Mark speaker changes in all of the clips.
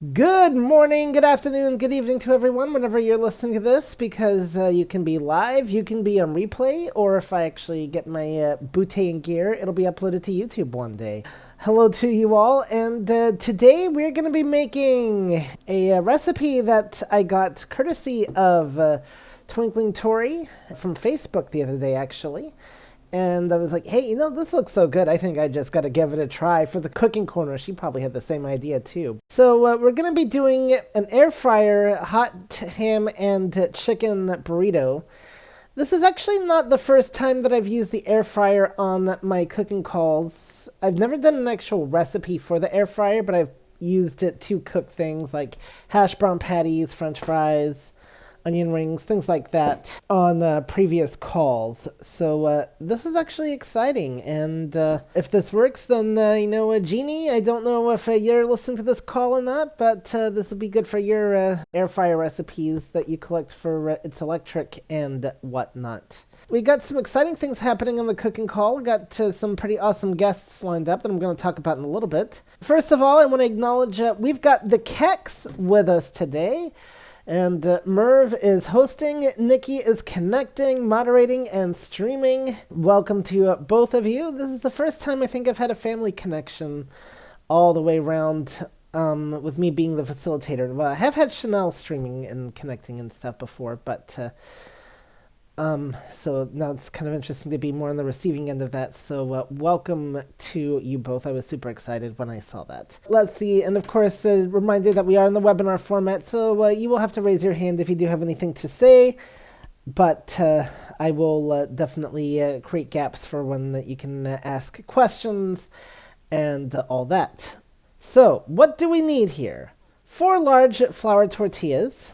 Speaker 1: Good morning, good afternoon, good evening to everyone whenever you're listening to this, because you can be live, you can be on replay, or if I actually get my bootay in gear, it'll be uploaded to YouTube one day. Hello to you all, and today we're going to be making a recipe that I got courtesy of Twinkling Tori from Facebook the other day, actually. And I was like, hey, this looks so good. I think I just got to give it a try for the cooking corner. She probably had the same idea too. So we're going to be doing an air fryer hot ham and chicken burrito. This is actually not the first time that I've used the air fryer on my cooking calls. I've never done an actual recipe for the air fryer, but I've used it to cook things like hash brown patties, french fries, onion rings, things like that on previous calls. So this is actually exciting. And if this works, then, Jeannie, I don't know if you're listening to this call or not, but this will be good for your air fryer recipes that you collect for It's Electric and whatnot. We got some exciting things happening on the cooking call. We got some pretty awesome guests lined up that I'm going to talk about in a little bit. First of all, I want to acknowledge we've got the Kex with us today. And Merv is hosting, Nikki is connecting, moderating, and streaming. Welcome to both of you. This is the first time I think I've had a family connection all the way around with me being the facilitator. Well, I have had Chanel streaming and connecting and stuff before, but so now it's kind of interesting to be more on the receiving end of that. So welcome to you both. I was super excited when I saw that. Let's see. And of course, a reminder that we are in the webinar format. So you will have to raise your hand if you do have anything to say. But I will definitely create gaps for when you can ask questions and all that. So what do we need here? 4 large flour tortillas,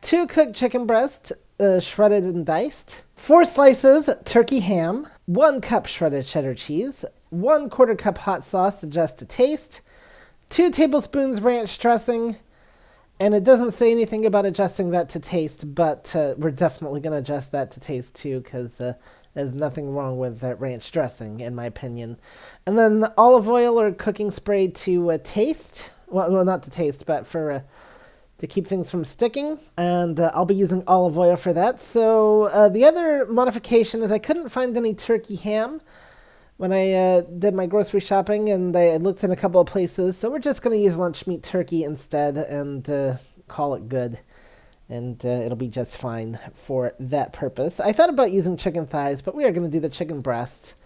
Speaker 1: 2 cooked chicken breasts, shredded and diced, 4 slices turkey ham, 1 cup shredded cheddar cheese, 1/4 cup hot sauce adjust to taste, 2 tablespoons ranch dressing, and it doesn't say anything about adjusting that to taste, but we're definitely going to adjust that to taste too, because there's nothing wrong with ranch dressing, in my opinion. And then olive oil or cooking spray to taste. Well, not to taste, but for to keep things from sticking, and I'll be using olive oil for that. So the other modification is I couldn't find any turkey ham when I did my grocery shopping, and I looked in a couple of places, so we're just going to use lunch meat turkey instead and call it good, and it'll be just fine for that purpose. I thought about using chicken thighs, but we are going to do the chicken breast,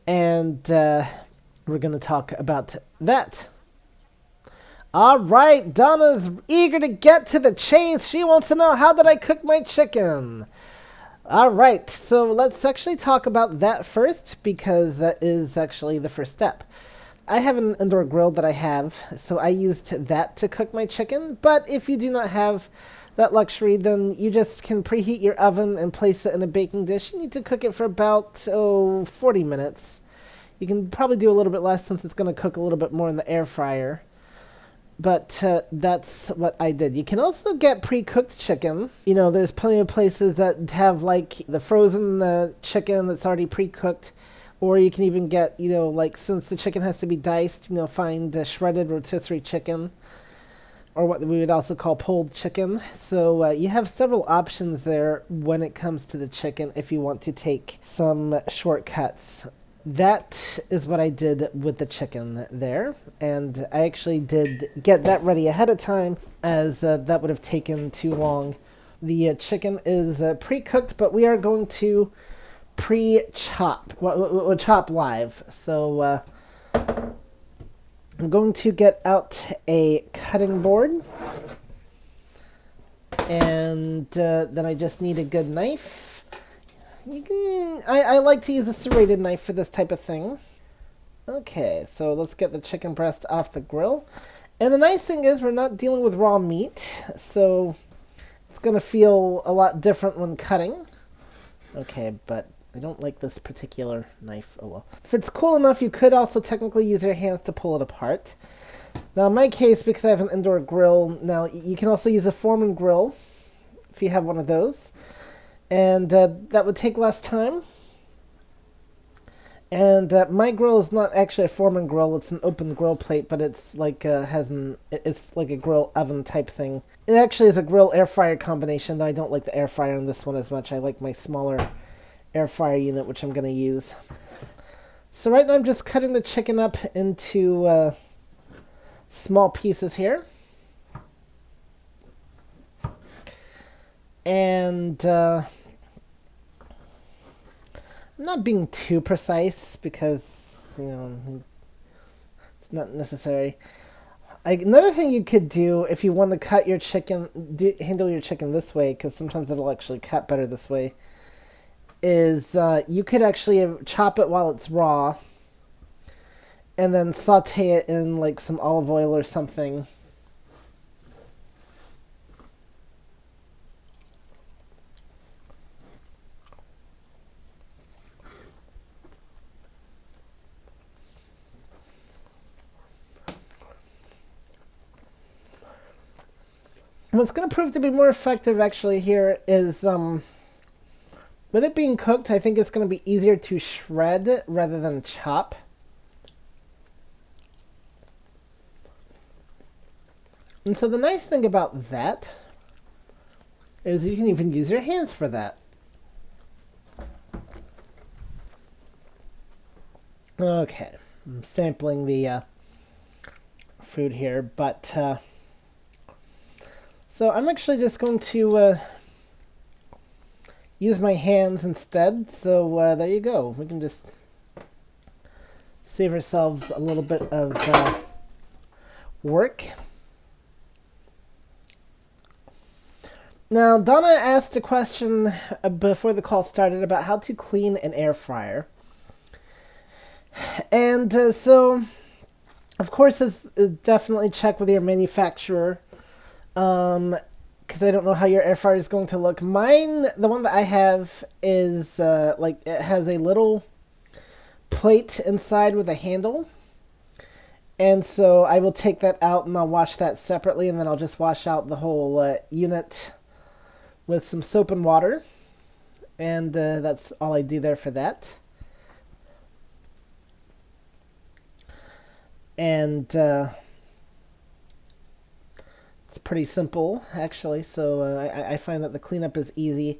Speaker 1: and we're going to talk about that. All right, Donna's eager to get to the chase. She wants to know, how did I cook my chicken? All right, so let's actually talk about that first, because that is actually the first step. I have an indoor grill that I have, so I used that to cook my chicken. But if you do not have that luxury, then you just can preheat your oven and place it in a baking dish. You need to cook it for about 40 minutes. You can probably do a little bit less since it's going to cook a little bit more in the air fryer. But that's what I did. You can also get pre-cooked chicken. There's plenty of places that have like the frozen chicken that's already pre-cooked. Or you can even get, since the chicken has to be diced, find shredded rotisserie chicken. Or what we would also call pulled chicken. So you have several options there when it comes to the chicken if you want to take some shortcuts. That is what I did with the chicken there, and I actually did get that ready ahead of time, as that would have taken too long. The chicken is pre-cooked, but we are going to pre-chop, we'll chop live. So I'm going to get out a cutting board, and then I just need a good knife. I like to use a serrated knife for this type of thing. Okay, so let's get the chicken breast off the grill. And the nice thing is we're not dealing with raw meat, so it's going to feel a lot different when cutting. Okay, but I don't like this particular knife. Oh well. If it's cool enough, you could also technically use your hands to pull it apart. Now in my case, because I have an indoor grill, now you can also use a Foreman grill if you have one of those. And that would take less time. And my grill is not actually a Foreman grill; it's an open grill plate, but it's like it's like a grill oven type thing. It actually is a grill air fryer combination, though I don't like the air fryer on this one as much. I like my smaller air fryer unit, which I'm going to use. So right now I'm just cutting the chicken up into small pieces here. And I'm not being too precise because, it's not necessary. Another thing you could do if you want to cut your chicken, handle your chicken this way, because sometimes it'll actually cut better this way, is you could actually chop it while it's raw and then saute it in like some olive oil or something. What's going to prove to be more effective actually here is with it being cooked, I think it's going to be easier to shred rather than chop. And so the nice thing about that is you can even use your hands for that. Okay, I'm sampling the food here, but so I'm actually just going to use my hands instead. So there you go. We can just save ourselves a little bit of work. Now, Donna asked a question before the call started about how to clean an air fryer. And so, of course, this definitely check with your manufacturer. Because I don't know how your air fryer is going to look. Mine, the one that I have, is like it has a little plate inside with a handle. And so I will take that out and I'll wash that separately, and then I'll just wash out the whole unit with some soap and water. And that's all I do there for that. And it's pretty simple, actually, so I find that the cleanup is easy.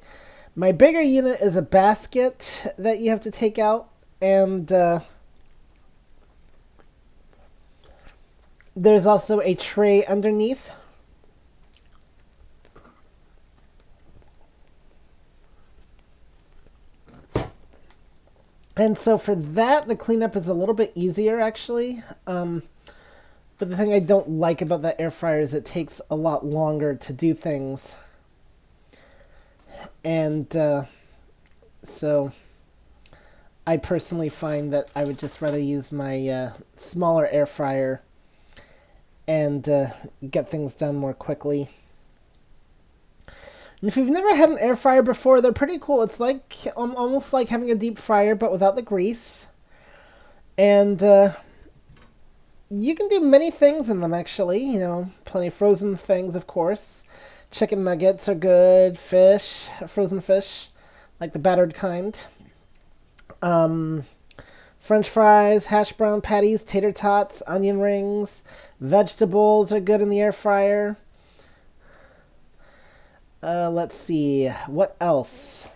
Speaker 1: My bigger unit is a basket that you have to take out, and there's also a tray underneath. And so for that, the cleanup is a little bit easier, actually. But the thing I don't like about that air fryer is it takes a lot longer to do things. And so I personally find that I would just rather use my smaller air fryer and get things done more quickly. And if you've never had an air fryer before, they're pretty cool. It's like almost like having a deep fryer, but without the grease. And you can do many things in them, actually. Plenty of frozen things, of course. Chicken nuggets are good. Fish, frozen fish, like the battered kind. French fries, hash brown patties, tater tots, onion rings. Vegetables are good in the air fryer. Let's see. What else?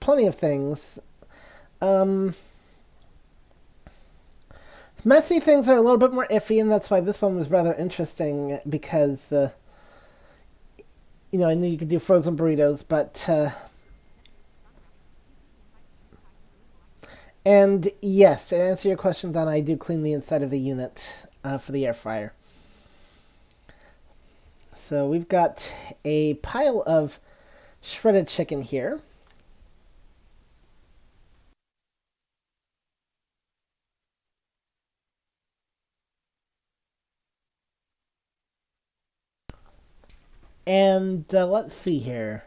Speaker 1: Plenty of things. Messy things are a little bit more iffy, and that's why this one was rather interesting, because, I knew you could do frozen burritos, but, and yes, to answer your question, Donna, I do clean the inside of the unit for the air fryer. So we've got a pile of shredded chicken here. And let's see here.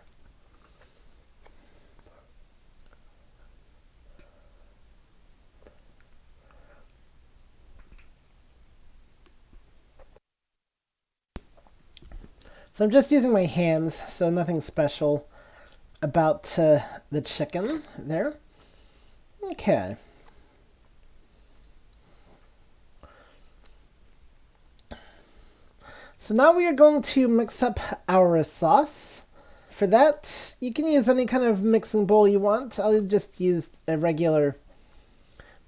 Speaker 1: So I'm just using my hands, so nothing special about the chicken there. Okay. So now we are going to mix up our sauce. For that, you can use any kind of mixing bowl you want. I'll just use a regular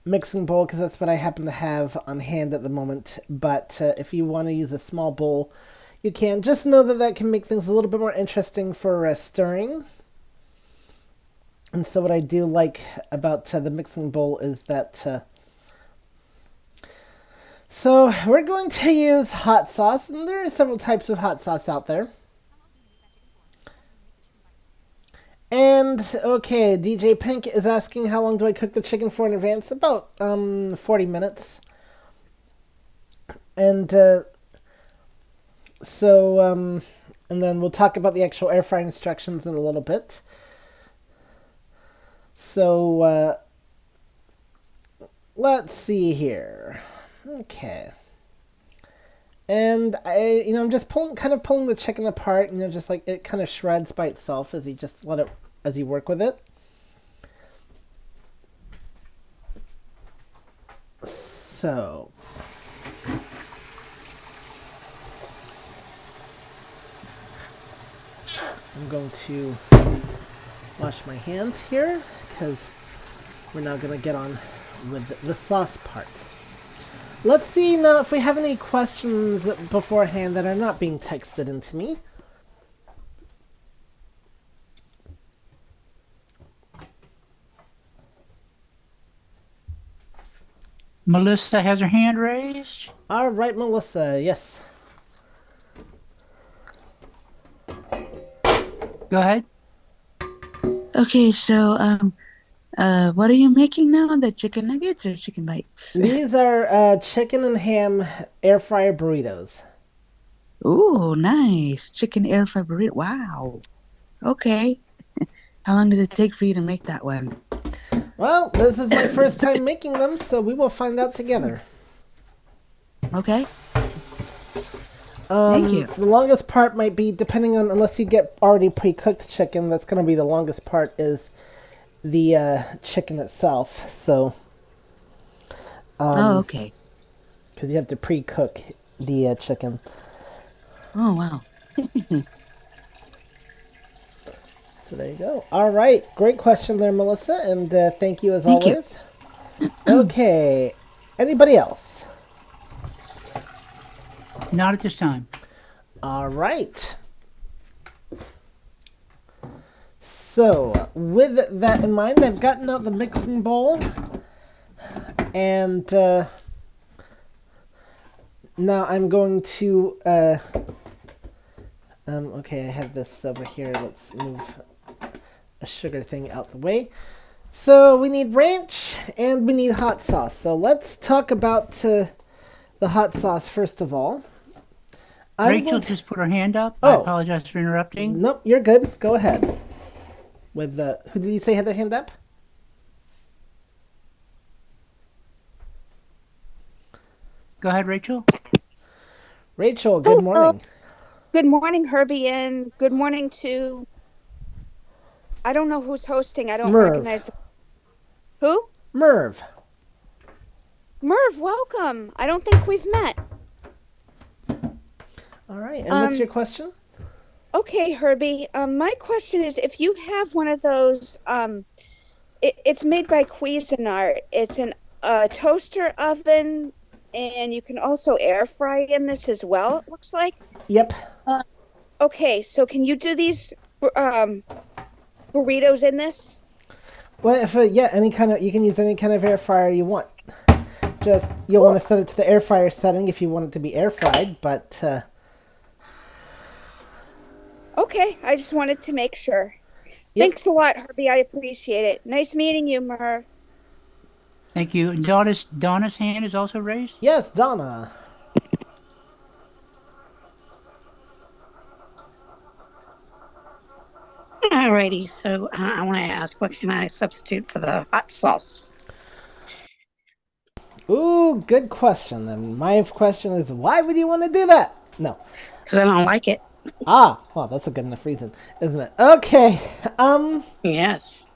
Speaker 1: mixing bowl because that's what I happen to have on hand at the moment. But if you want to use a small bowl, you can. Just know that that can make things a little bit more interesting for stirring. And so what I do like about the mixing bowl is that... so we're going to use hot sauce, and there are several types of hot sauce out there. And, okay, DJ Pink is asking how long do I cook the chicken for in advance? About 40 minutes. And and then we'll talk about the actual air fry instructions in a little bit. So, let's see here. Okay. And I'm just kind of pulling the chicken apart, just like it kind of shreds by itself as you just as you work with it. So. I'm going to wash my hands here because we're now going to get on with the sauce part. Let's see now if we have any questions beforehand that are not being texted into me.
Speaker 2: Melissa has her hand raised.
Speaker 1: All right, Melissa, yes.
Speaker 2: Go ahead.
Speaker 3: Okay, so what are you making now? The chicken nuggets or chicken bites?
Speaker 1: These are chicken and ham air fryer burritos.
Speaker 3: Ooh, nice. Chicken air fry burrito. Wow. Okay. How long does it take for you to make that one?
Speaker 1: Well, this is my first time making them, so we will find out together.
Speaker 3: Okay. Thank you.
Speaker 1: The longest part might be, depending on, unless you get already pre-cooked chicken, that's going to be the longest part is the chicken itself. So.
Speaker 3: Oh, okay.
Speaker 1: Because you have to pre-cook the chicken.
Speaker 3: Oh, wow.
Speaker 1: So there you go. All right. Great question there, Melissa. And thank you as
Speaker 3: Thank
Speaker 1: always. Okay. Anybody else?
Speaker 2: Not at this time.
Speaker 1: All right. So, with that in mind, I've gotten out the mixing bowl. And now I'm going to... okay, I have this over here. Let's move a sugar thing out the way. So, we need ranch and we need hot sauce. So, let's talk about the hot sauce first of all.
Speaker 2: Rachel just put her hand up.
Speaker 1: Oh.
Speaker 2: I apologize for interrupting.
Speaker 1: Nope, you're good. Go ahead. With who did you say had their hand up?
Speaker 2: Go ahead, Rachel.
Speaker 1: Rachel, good morning.
Speaker 4: Good morning, Herbie, and good morning to... I don't know who's hosting. I don't
Speaker 1: Merv.
Speaker 4: recognize the... Who?
Speaker 1: Merv.
Speaker 4: Merv, welcome. I don't think we've met.
Speaker 1: All right, and what's your question?
Speaker 4: Okay, Herbie. My question is, if you have one of those, it's made by Cuisinart. It's an toaster oven, and you can also air fry in this as well, it looks like.
Speaker 1: Yep.
Speaker 4: Okay, so can you do these burritos in this?
Speaker 1: Well, if any kind of, you can use any kind of air fryer you want. Just you'll want to set it to the air fryer setting if you want it to be air fried, but.
Speaker 4: Okay, I just wanted to make sure.
Speaker 1: Yep.
Speaker 4: Thanks a lot, Herbie. I appreciate it. Nice meeting you, Merv.
Speaker 2: Thank you. And Donna's hand is also raised.
Speaker 1: Yes, Donna.
Speaker 5: Alrighty, so I want to ask, what can I substitute for the hot sauce?
Speaker 1: Ooh, good question. And my question is, why would you want to do that? No.
Speaker 5: Because I don't like it.
Speaker 1: Ah, well, that's a good enough reason, isn't it? Okay.
Speaker 5: Yes.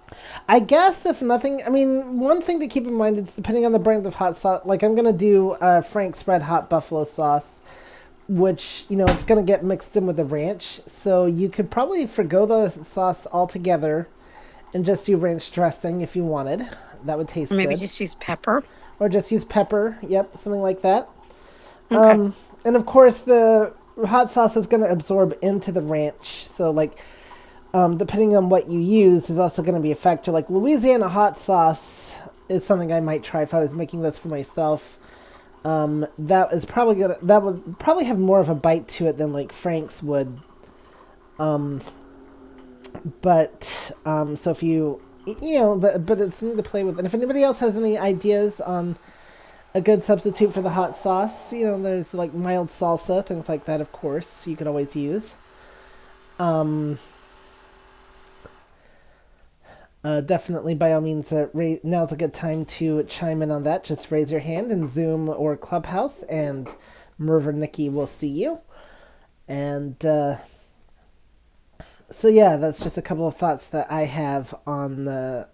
Speaker 1: I guess if nothing, I mean, one thing to keep in mind is depending on the brand of hot sauce. Like I'm gonna do Frank's Red Hot Buffalo Sauce, which, it's going to get mixed in with the ranch. So you could probably forgo the sauce altogether and just do ranch dressing if you wanted. That would taste
Speaker 5: Or maybe
Speaker 1: good.
Speaker 5: just use pepper.
Speaker 1: Or just use pepper. Yep, something like that.
Speaker 5: Okay.
Speaker 1: And of course, the hot sauce is going to absorb into the ranch. So, like, depending on what you use, is also going to be a factor. Like, Louisiana hot sauce is something I might try if I was making this for myself. That would probably have more of a bite to it than like Frank's would. So if but it's something to play with. And if anybody else has any ideas on a good substitute for the hot sauce, there's like mild salsa, things like that. Of course, you could always use. Definitely, by all means, now's a good time to chime in on that. Just raise your hand in Zoom or Clubhouse, and Merv or Nikki will see you. And so, yeah, that's just a couple of thoughts that I have on the,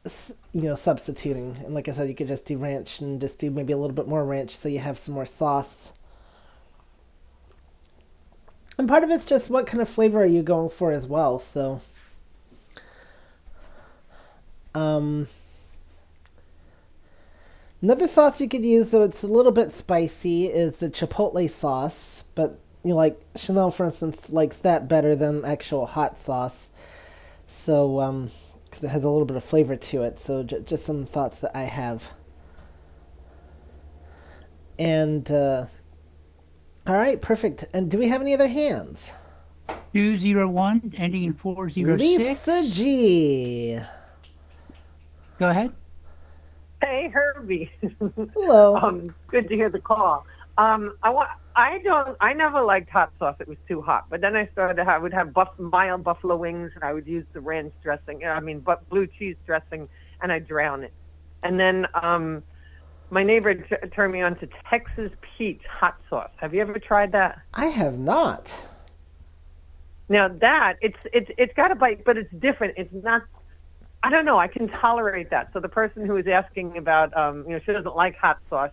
Speaker 1: substituting. And like I said, you could just do ranch and just do maybe a little bit more ranch so you have some more sauce. And part of it's just what kind of flavor are you going for as well, so... Another sauce you could use, though it's a little bit spicy, is the chipotle sauce. But, like Chanel, for instance, likes that better than actual hot sauce. So, because it has a little bit of flavor to it. So, just some thoughts that I have. And, all right, perfect. And do we have any other hands?
Speaker 2: 201 ending in 406.
Speaker 1: Lisa G.
Speaker 2: Go ahead.
Speaker 6: Hey, Herbie.
Speaker 1: Hello.
Speaker 6: Good to hear the call. I never liked hot sauce. It was too hot. But then I would have mild buffalo wings, and I would use the ranch dressing. Blue cheese dressing, and I'd drown it. And then my neighbor turned me on to Texas Pete hot sauce. Have you ever tried that?
Speaker 1: I have not.
Speaker 6: Now that it's got a bite, but it's different. It's not. I don't know. I can tolerate that. So the person who was asking about, she doesn't like hot sauce.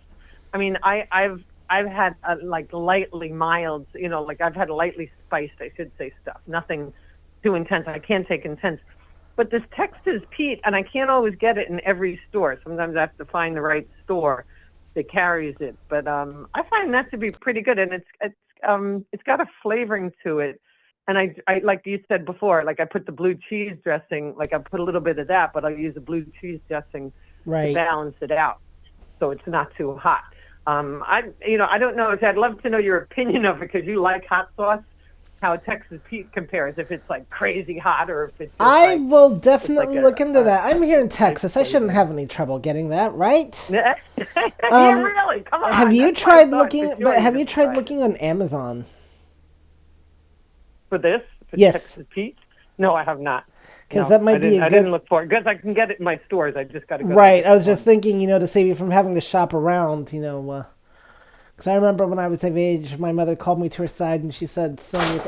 Speaker 6: I mean, I've had like lightly mild, like I've had lightly spiced, I should say, stuff. Nothing too intense. I can't take intense. But this Texas Pete, and I can't always get it in every store. Sometimes I have to find the right store that carries it. But I find that to be pretty good, and it's got a flavoring to it. And I like you said before, like I put the blue cheese dressing, like I put a little bit of that, but I'll use the blue cheese dressing to balance it out, so it's not too hot. I don't know. I'd love to know your opinion of it because you like hot sauce. How Texas Pete compares, if it's like crazy hot or if it's.
Speaker 1: I will definitely look into that. I'm here in Texas. I shouldn't have any trouble getting that, right?
Speaker 6: Yeah, really. Come on.
Speaker 1: Have you tried looking? But have you tried looking on Amazon?
Speaker 6: For this?
Speaker 1: Yes.
Speaker 6: Texas Pete? No, I have not.
Speaker 1: Because that might be a good...
Speaker 6: I didn't look for it. Because I can get it in my stores. I just got to go.
Speaker 1: Right. I was just thinking, to save you from having to shop around, because I remember when I was of age, my mother called me to her side and she said, son,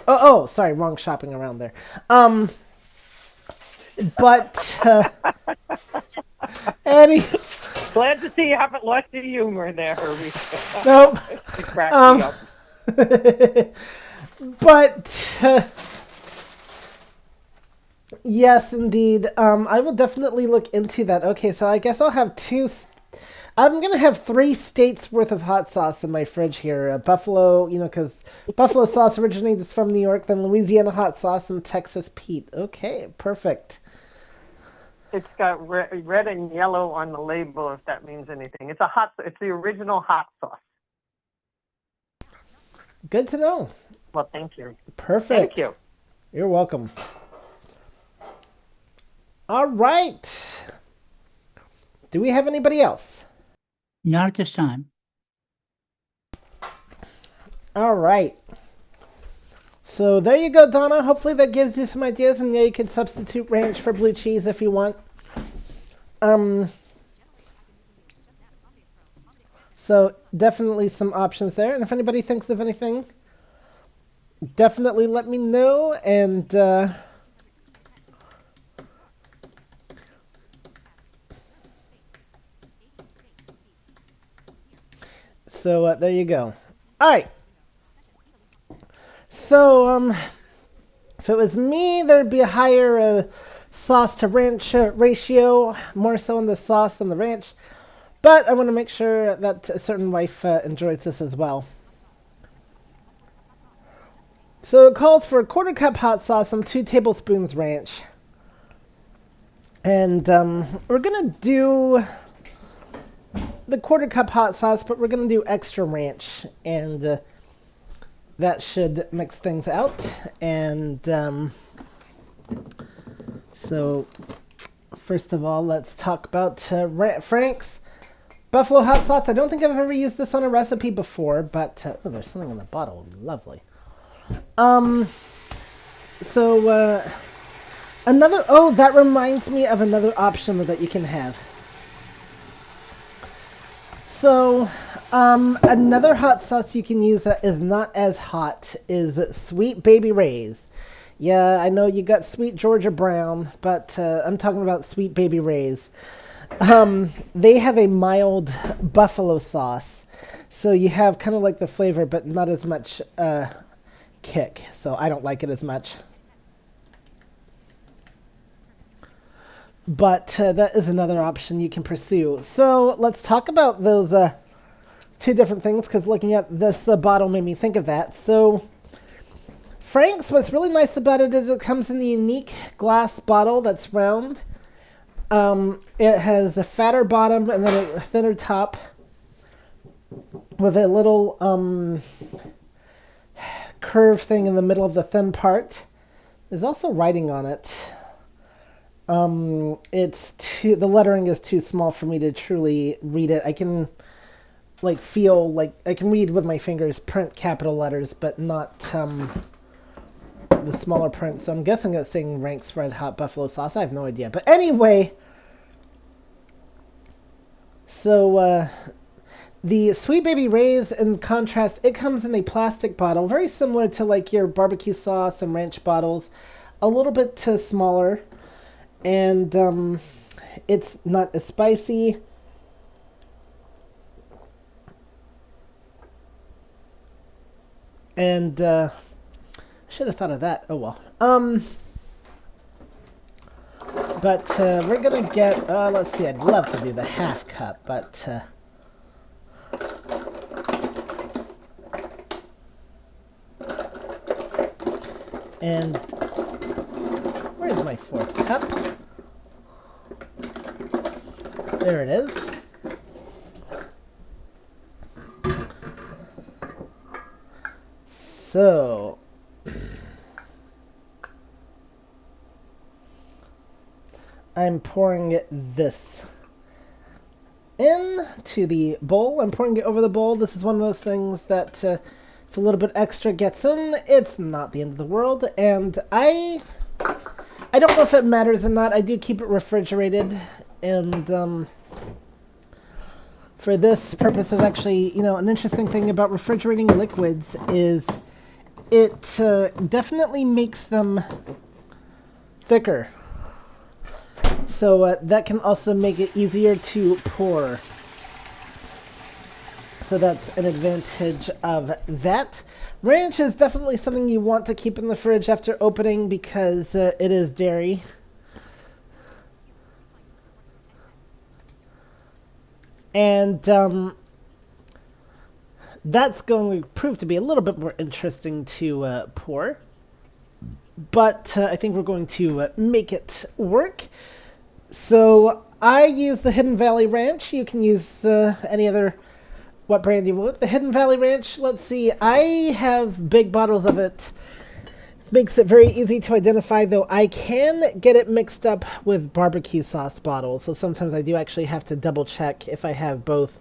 Speaker 1: sorry, wrong shopping around there.
Speaker 6: Glad to see you haven't lost your humor there, Herbie.
Speaker 1: Nope.
Speaker 6: You cracked me up.
Speaker 1: But yes, indeed. I will definitely look into that. Okay, so I guess I'll have I'm going to have 3 states worth of hot sauce in my fridge here. Buffalo, because buffalo sauce originates from New York, then Louisiana hot sauce, and Texas Pete. Okay, perfect.
Speaker 6: It's got red and yellow on the label, if that means anything. It's the original hot sauce.
Speaker 1: Good to know.
Speaker 6: Well, thank you.
Speaker 1: Perfect.
Speaker 6: Thank you.
Speaker 1: You're welcome. All right. Do we have anybody else?
Speaker 2: Not at this time.
Speaker 1: All right. So there you go, Donna. Hopefully that gives you some ideas, and yeah, you can substitute ranch for blue cheese if you want. So definitely some options there. And if anybody thinks of anything, definitely let me know. And so there you go. All right. So, if it was me, there'd be a higher sauce to ranch ratio, more so in the sauce than the ranch. But I want to make sure that a certain wife enjoys this as well. So it calls for a 1/4 cup hot sauce and 2 tablespoons ranch. And we're going to do the 1/4 cup hot sauce, but we're going to do extra ranch. And that should mix things out. And so first of all, let's talk about Frank's Buffalo hot sauce. I don't think I've ever used this on a recipe before, but oh, there's something in the bottle. Lovely. That reminds me of another option that you can have. So, another hot sauce you can use that is not as hot is Sweet Baby Ray's. Yeah, I know you got Sweet Georgia Brown, but I'm talking about Sweet Baby Ray's. They have a mild buffalo sauce, so you have kind of like the flavor, but not as much kick. So I don't like it as much. But that is another option you can pursue. So let's talk about those two different things, because looking at this bottle made me think of that. So Frank's, what's really nice about it is it comes in a unique glass bottle that's round. It has a fatter bottom and then a thinner top with a little curve thing in the middle of the thin part. There's also writing on it. The lettering is too small for me to truly read it. I can feel like I can read with my fingers, print capital letters, but not the smaller print. So I'm guessing it's saying Frank's Red Hot Buffalo Sauce. I have no idea. But anyway, so the Sweet Baby Ray's, in contrast, it comes in a plastic bottle, very similar to like your barbecue sauce and ranch bottles, a little bit smaller. And it's not as spicy. And I should have thought of that. Oh well. But we're gonna get. Let's see. I'd love to do the half cup, but. And where's my 4th cup? There it is. So I'm pouring this into the bowl. I'm pouring it over the bowl. This is one of those things that if a little bit extra gets in, it's not the end of the world. And I don't know if it matters or not. I do keep it refrigerated, and for this purpose, is actually, an interesting thing about refrigerating liquids is it definitely makes them thicker. So that can also make it easier to pour. So that's an advantage of that. Ranch is definitely something you want to keep in the fridge after opening because it is dairy. And that's going to prove to be a little bit more interesting to pour. But I think we're going to make it work. So I use the Hidden Valley Ranch. You can use any other, what brand you want. The Hidden Valley Ranch, let's see. I have big bottles of it. Makes it very easy to identify, though I can get it mixed up with barbecue sauce bottles. So sometimes I do actually have to double check if I have both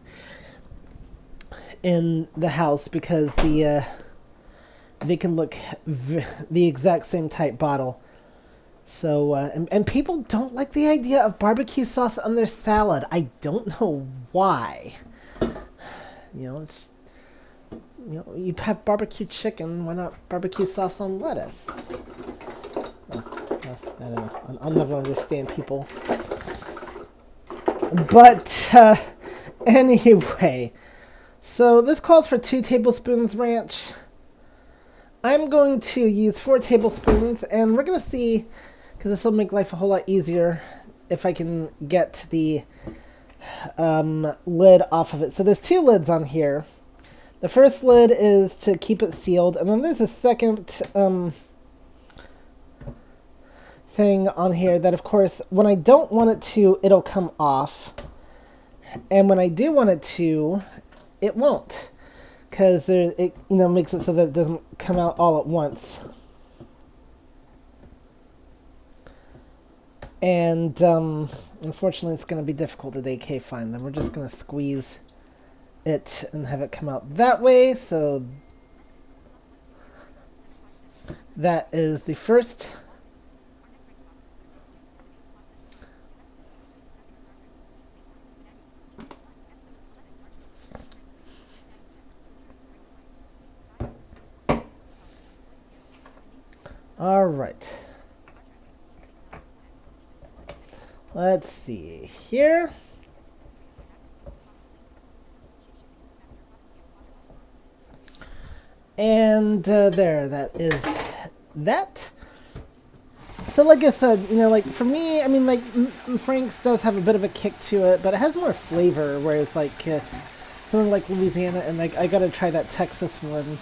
Speaker 1: in the house, because they can look the exact same type bottle. So, and people don't like the idea of barbecue sauce on their salad. I don't know why. You have barbecue chicken, why not barbecue sauce on lettuce? I don't know. I'll never understand people. But, anyway. So, this calls for 2 tablespoons ranch. I'm going to use 4 tablespoons, and we're going to see, because this will make life a whole lot easier, if I can get the lid off of it. So there's 2 lids on here. The first lid is to keep it sealed, and then there's a second thing on here that, of course, when I don't want it to, it'll come off. And when I do want it to, it won't. Because it makes it so that it doesn't come out all at once. And unfortunately, it's going to be difficult today. Okay, fine. Then we're just going to squeeze it and have it come out that way. So that is the first. All right. Let's see here. And there, that is that. So like I said, like for me, I mean, like Frank's does have a bit of a kick to it, but it has more flavor, whereas like something like Louisiana, and like I gotta try that Texas one.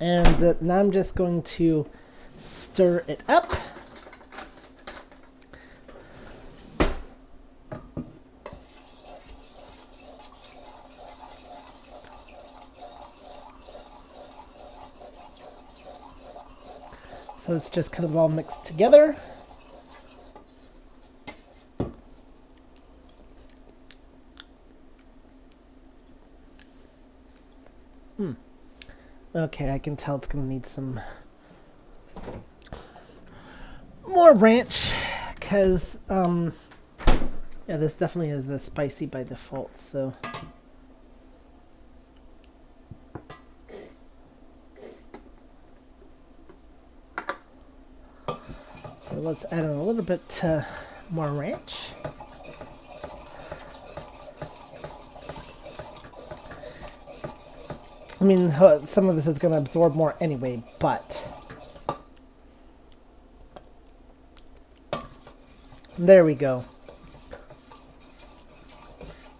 Speaker 1: And now I'm just going to stir it up. So it's just kind of all mixed together. Okay, I can tell it's going to need some more ranch, because, yeah, this definitely is a spicy by default, so. So let's add in a little bit more ranch. I mean, some of this is going to absorb more anyway, but there we go.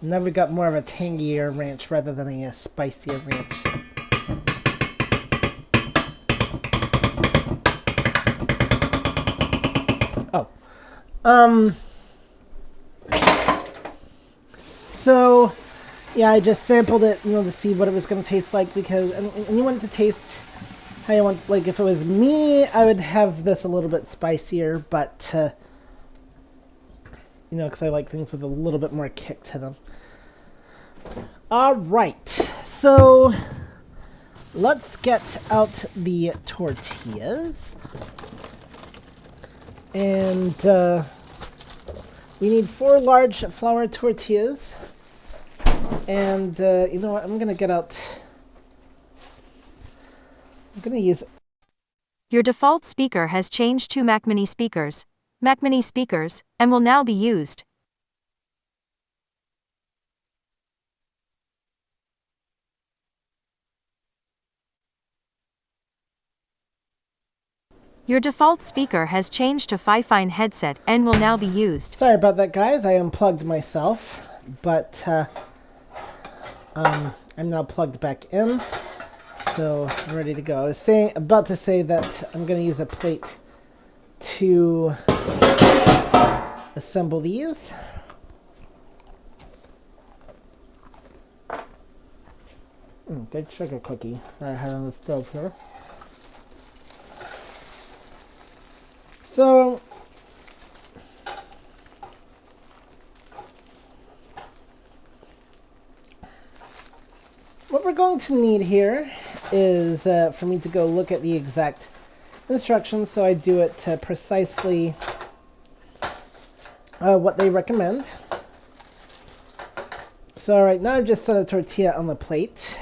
Speaker 1: Now we got more of a tangier ranch rather than a spicier ranch. Oh. So yeah, I just sampled it, to see what it was going to taste like, because, and you want it to taste how you want, like, if it was me, I would have this a little bit spicier, but, because I like things with a little bit more kick to them. Alright, so, let's get out the tortillas, and, we need 4 large flour tortillas. And, you know what, I'm going to get out, I'm going to use...
Speaker 7: Your default speaker has changed to Mac Mini speakers, and will now be used. Your default speaker has changed to Fi-Fine headset and will now be used.
Speaker 1: Sorry about that, guys, I unplugged myself, but, I'm now plugged back in, so I'm ready to go. I was about to say that I'm going to use a plate to assemble these. Good sugar cookie that I had on the stove here. So, what we're going to need here is for me to go look at the exact instructions, so I do it precisely what they recommend. So alright, now I've just set a tortilla on the plate.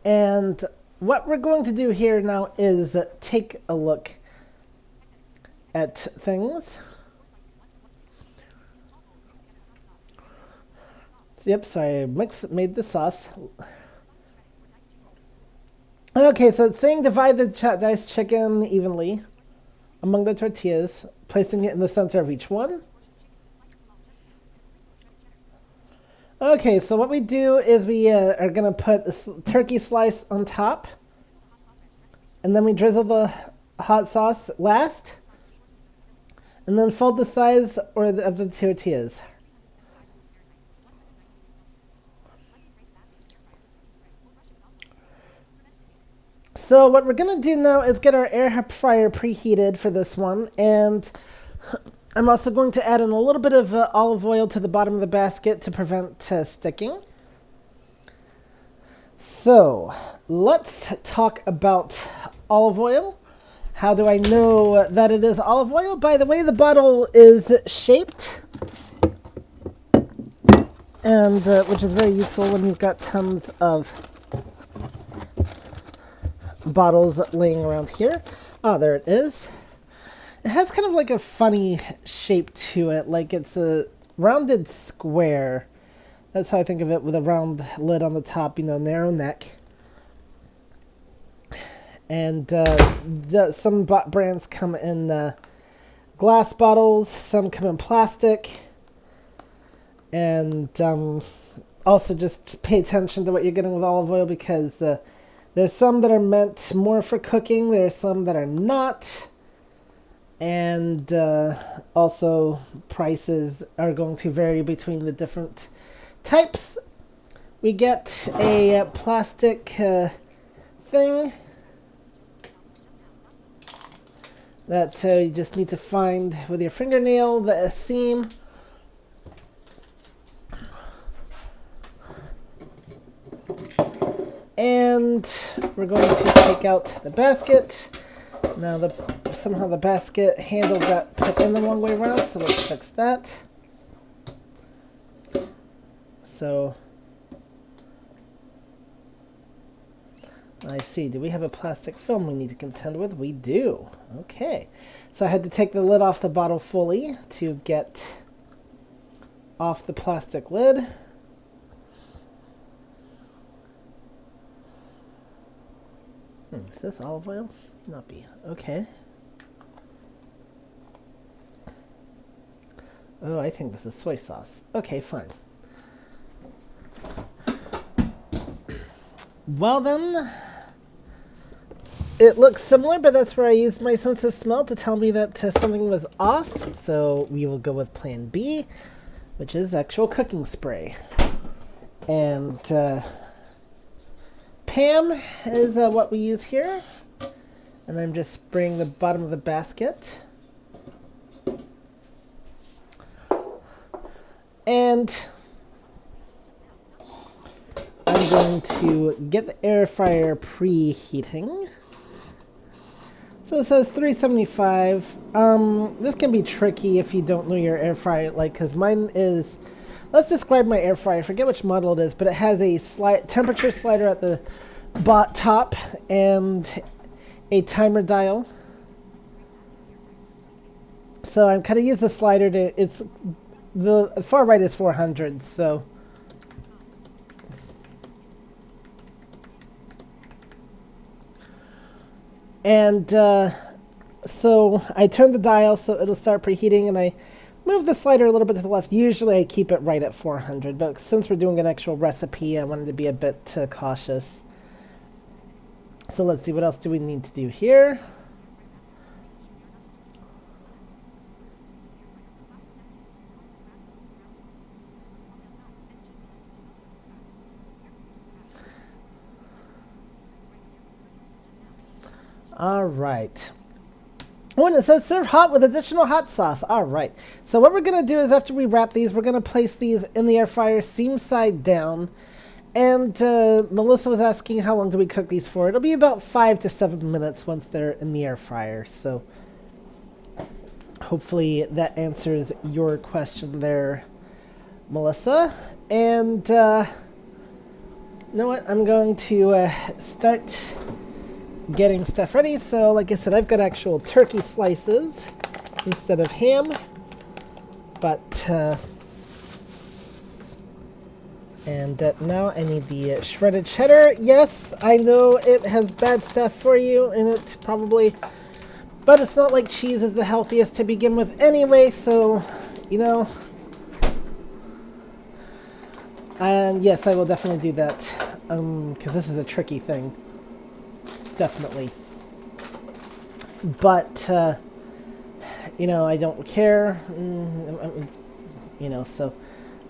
Speaker 1: And what we're going to do here now is take a look at things. Yep, so I made the sauce. Okay, so it's saying divide the diced chicken evenly among the tortillas, placing it in the center of each one. Okay, so what we do is we are going to put a turkey slice on top, and then we drizzle the hot sauce last, and then fold the size of the tortillas. So what we're going to do now is get our air fryer preheated for this one, and I'm also going to add in a little bit of olive oil to the bottom of the basket to prevent sticking. So let's talk about olive oil. How do I know that it is olive oil? By the way the bottle is shaped, and which is very useful when you've got tons of bottles laying around here. Oh, there it is. It has kind of like a funny shape to it, like it's a rounded square. That's how I think of it, with a round lid on the top, narrow neck. And some brands come in glass bottles, some come in plastic. And also just pay attention to what you're getting with olive oil, because there's some that are meant more for cooking, there's some that are not. And also prices are going to vary between the different types. We get a plastic thing that you just need to find with your fingernail, the seam. And we're going to take out the basket. Now somehow the basket handle got put in the wrong way around, so let's fix that. So I see. Do we have a plastic film we need to contend with? We do. Okay. So I had to take the lid off the bottle fully to get off the plastic lid. Is this olive oil? Not be. Okay. Oh, I think this is soy sauce. Okay, fine. Well then, it looks similar, but that's where I used my sense of smell to tell me that something was off. So we will go with plan B, which is actual cooking spray. And Pam is what we use here. And I'm just spraying the bottom of the basket. And I'm going to get the air fryer preheating. So it says 375. This can be tricky if you don't know your air fryer, because mine is. Let's describe my air fryer. I forget which model it is, but it has a temperature slider at the top and a timer dial. So I'm kind of use the slider to. It's the far right is 400. So. And so I turn the dial so it'll start preheating, and I move the slider a little bit to the left. Usually I keep it right at 400, but since we're doing an actual recipe, I wanted to be a bit cautious. So let's see, what else do we need to do here? All right. Oh, and it says serve hot with additional hot sauce. All right. So what we're going to do is after we wrap these, we're going to place these in the air fryer seam side down. And Melissa was asking how long do we cook these for. It'll be about 5 to 7 minutes once they're in the air fryer. So hopefully that answers your question there, Melissa. And you know what? I'm going to start getting stuff ready. So like I said, I've got actual turkey slices instead of ham. But, and now I need the shredded cheddar. Yes, I know it has bad stuff for you in it, probably. But it's not like cheese is the healthiest to begin with anyway, so, you know. And yes, I will definitely do that, because this is a tricky thing. Definitely. But, you know, I don't care. You know, so.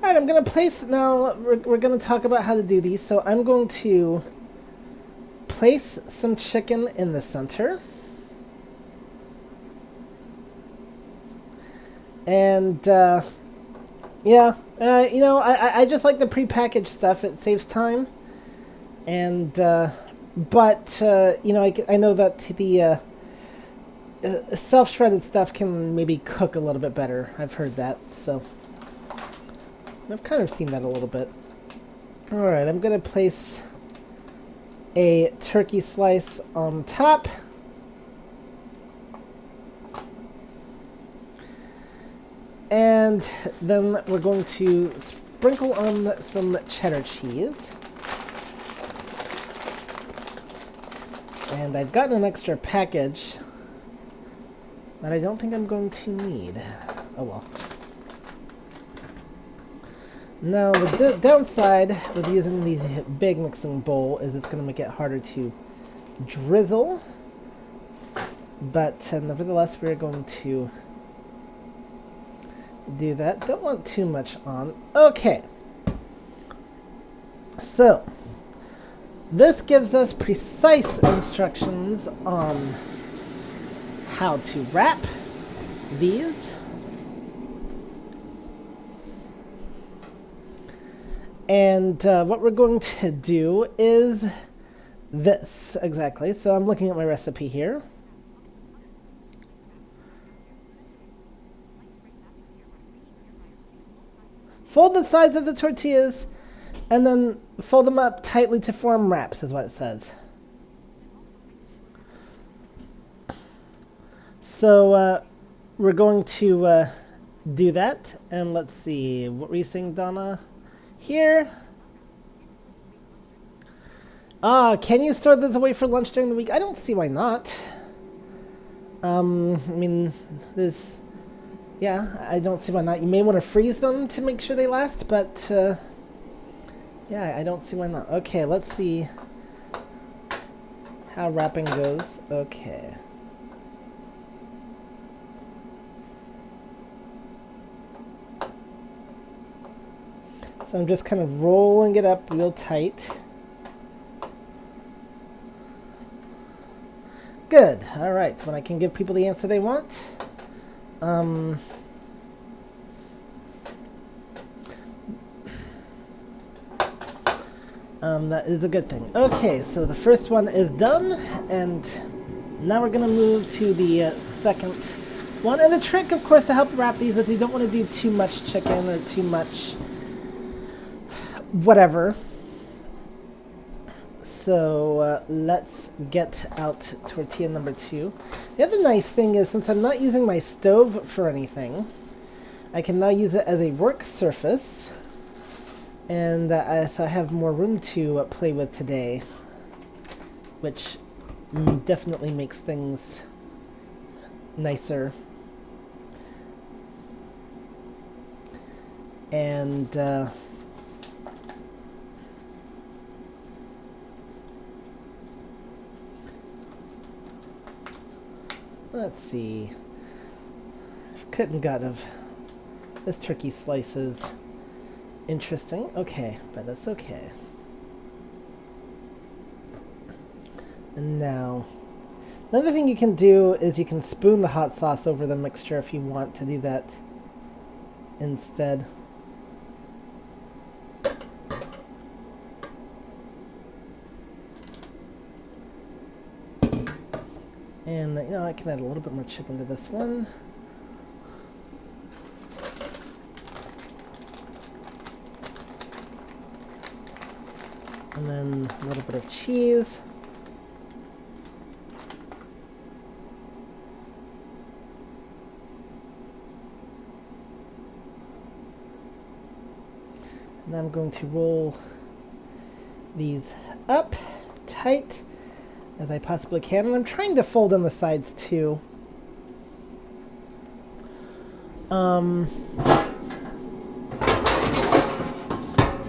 Speaker 1: Alright, I'm going to place, now, we're going to talk about how to do these. So I'm going to place some chicken in the center. And, yeah, you know, I just like the prepackaged stuff. It saves time. And, but, you know, I know that the self-shredded stuff can maybe cook a little bit better. I've heard that, so I've kind of seen that a little bit. Alright, I'm going to place a turkey slice on top. And then we're going to sprinkle on some cheddar cheese. And I've gotten an extra package that I don't think I'm going to need. Oh well. Now, the downside with using the big mixing bowl is it's going to make it harder to drizzle. But nevertheless, we're going to do that. Don't want too much on. Okay. So, this gives us precise instructions on how to wrap these. And what we're going to do is this, exactly. So I'm looking at my recipe here. Fold the sides of the tortillas and then fold them up tightly to form wraps, is what it says. So we're going to do that. And let's see, what were you saying, Donna? Here. Can you store those away for lunch during the week? I don't see why not. I mean, there's... Yeah, I don't see why not. You may want to freeze them to make sure they last, but, yeah, I don't see why not. Okay, let's see how wrapping goes. Okay. So I'm just kind of rolling it up real tight. Good. All right. When I can give people the answer they want. That is a good thing. Okay, so the first one is done, and now we're going to move to the second one. And the trick, of course, to help wrap these is you don't want to do too much chicken or too much whatever. So let's get out tortilla number 2. The other nice thing is, since I'm not using my stove for anything, I can now use it as a work surface. And so I have more room to play with today, which definitely makes things nicer. And let's see. I've cut and gut of this turkey slices. Interesting. Okay, but that's okay. And now, another thing you can do is you can spoon the hot sauce over the mixture if you want to do that instead. And, you know, I can add a little bit more chicken to this one. And then a little bit of cheese. And I'm going to roll these up tight as I possibly can. And I'm trying to fold on the sides too.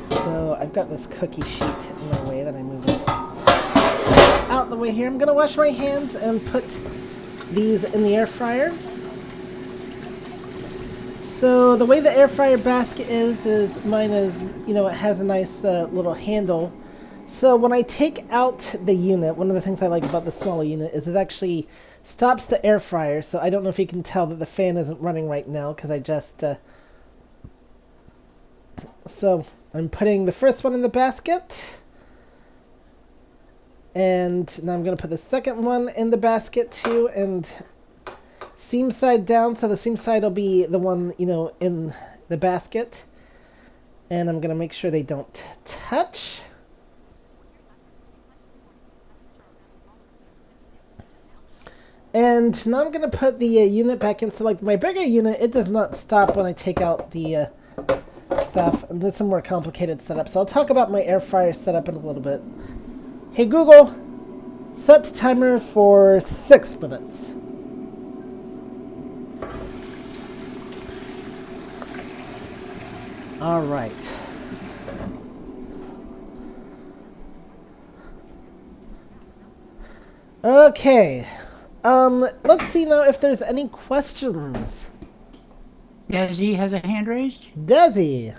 Speaker 1: So I've got this cookie sheet in my way that I'm moving out the way here. I'm going to wash my hands and put these in the air fryer. So the way the air fryer basket is mine is, it has a nice little handle. So when I take out the unit, one of the things I like about the smaller unit is it actually stops the air fryer. So I don't know if you can tell that the fan isn't running right now because I just... So I'm putting the first one in the basket. And now I'm going to put the second one in the basket too. And seam side down. So the seam side will be the one, in the basket. And I'm going to make sure they don't touch. And now I'm going to put the unit back in. So like my bigger unit, it does not stop when I take out the stuff. And it's a more complicated setup. So I'll talk about my air fryer setup in a little bit. Hey Google, set timer for 6 minutes. All right. Okay. Let's see now if there's any questions.
Speaker 2: Desi has a hand raised.
Speaker 1: Desi.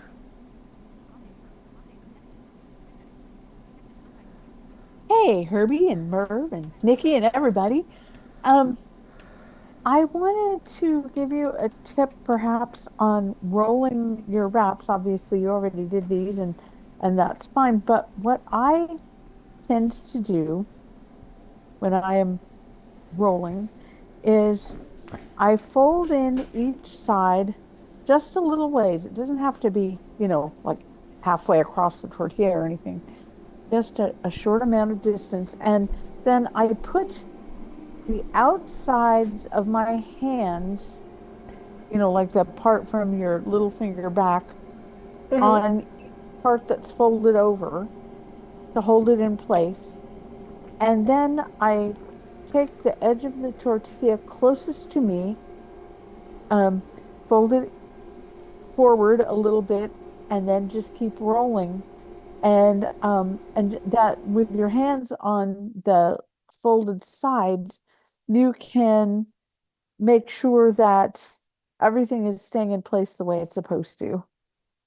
Speaker 8: Hey, Herbie and Merv and Nikki and everybody. I wanted to give you a tip perhaps on rolling your wraps. Obviously, you already did these and that's fine. But what I tend to do when I am rolling is I fold in each side just a little ways. It doesn't have to be, like halfway across the tortilla or anything. Just a short amount of distance. And then I put the outsides of my hands, like the part from your little finger back, on part that's folded over to hold it in place. And then I take the edge of the tortilla closest to me, fold it forward a little bit, and then just keep rolling. And that with your hands on the folded sides, you can make sure that everything is staying in place the way it's supposed to.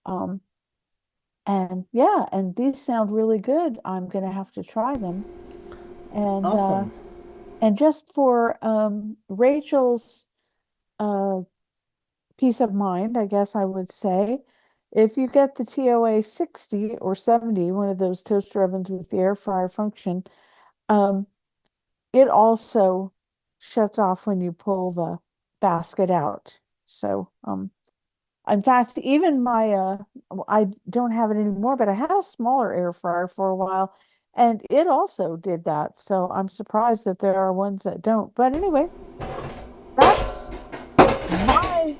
Speaker 8: And these sound really good. I'm gonna have to try them. And
Speaker 1: Awesome.
Speaker 8: And just for Rachel's peace of mind, I guess I would say, if you get the TOA 60 or 70, one of those toaster ovens with the air fryer function, it also shuts off when you pull the basket out. So, in fact, even my, I don't have it anymore, but I had a smaller air fryer for a while, and it also did that. So I'm surprised that there are ones that don't. But anyway, that's my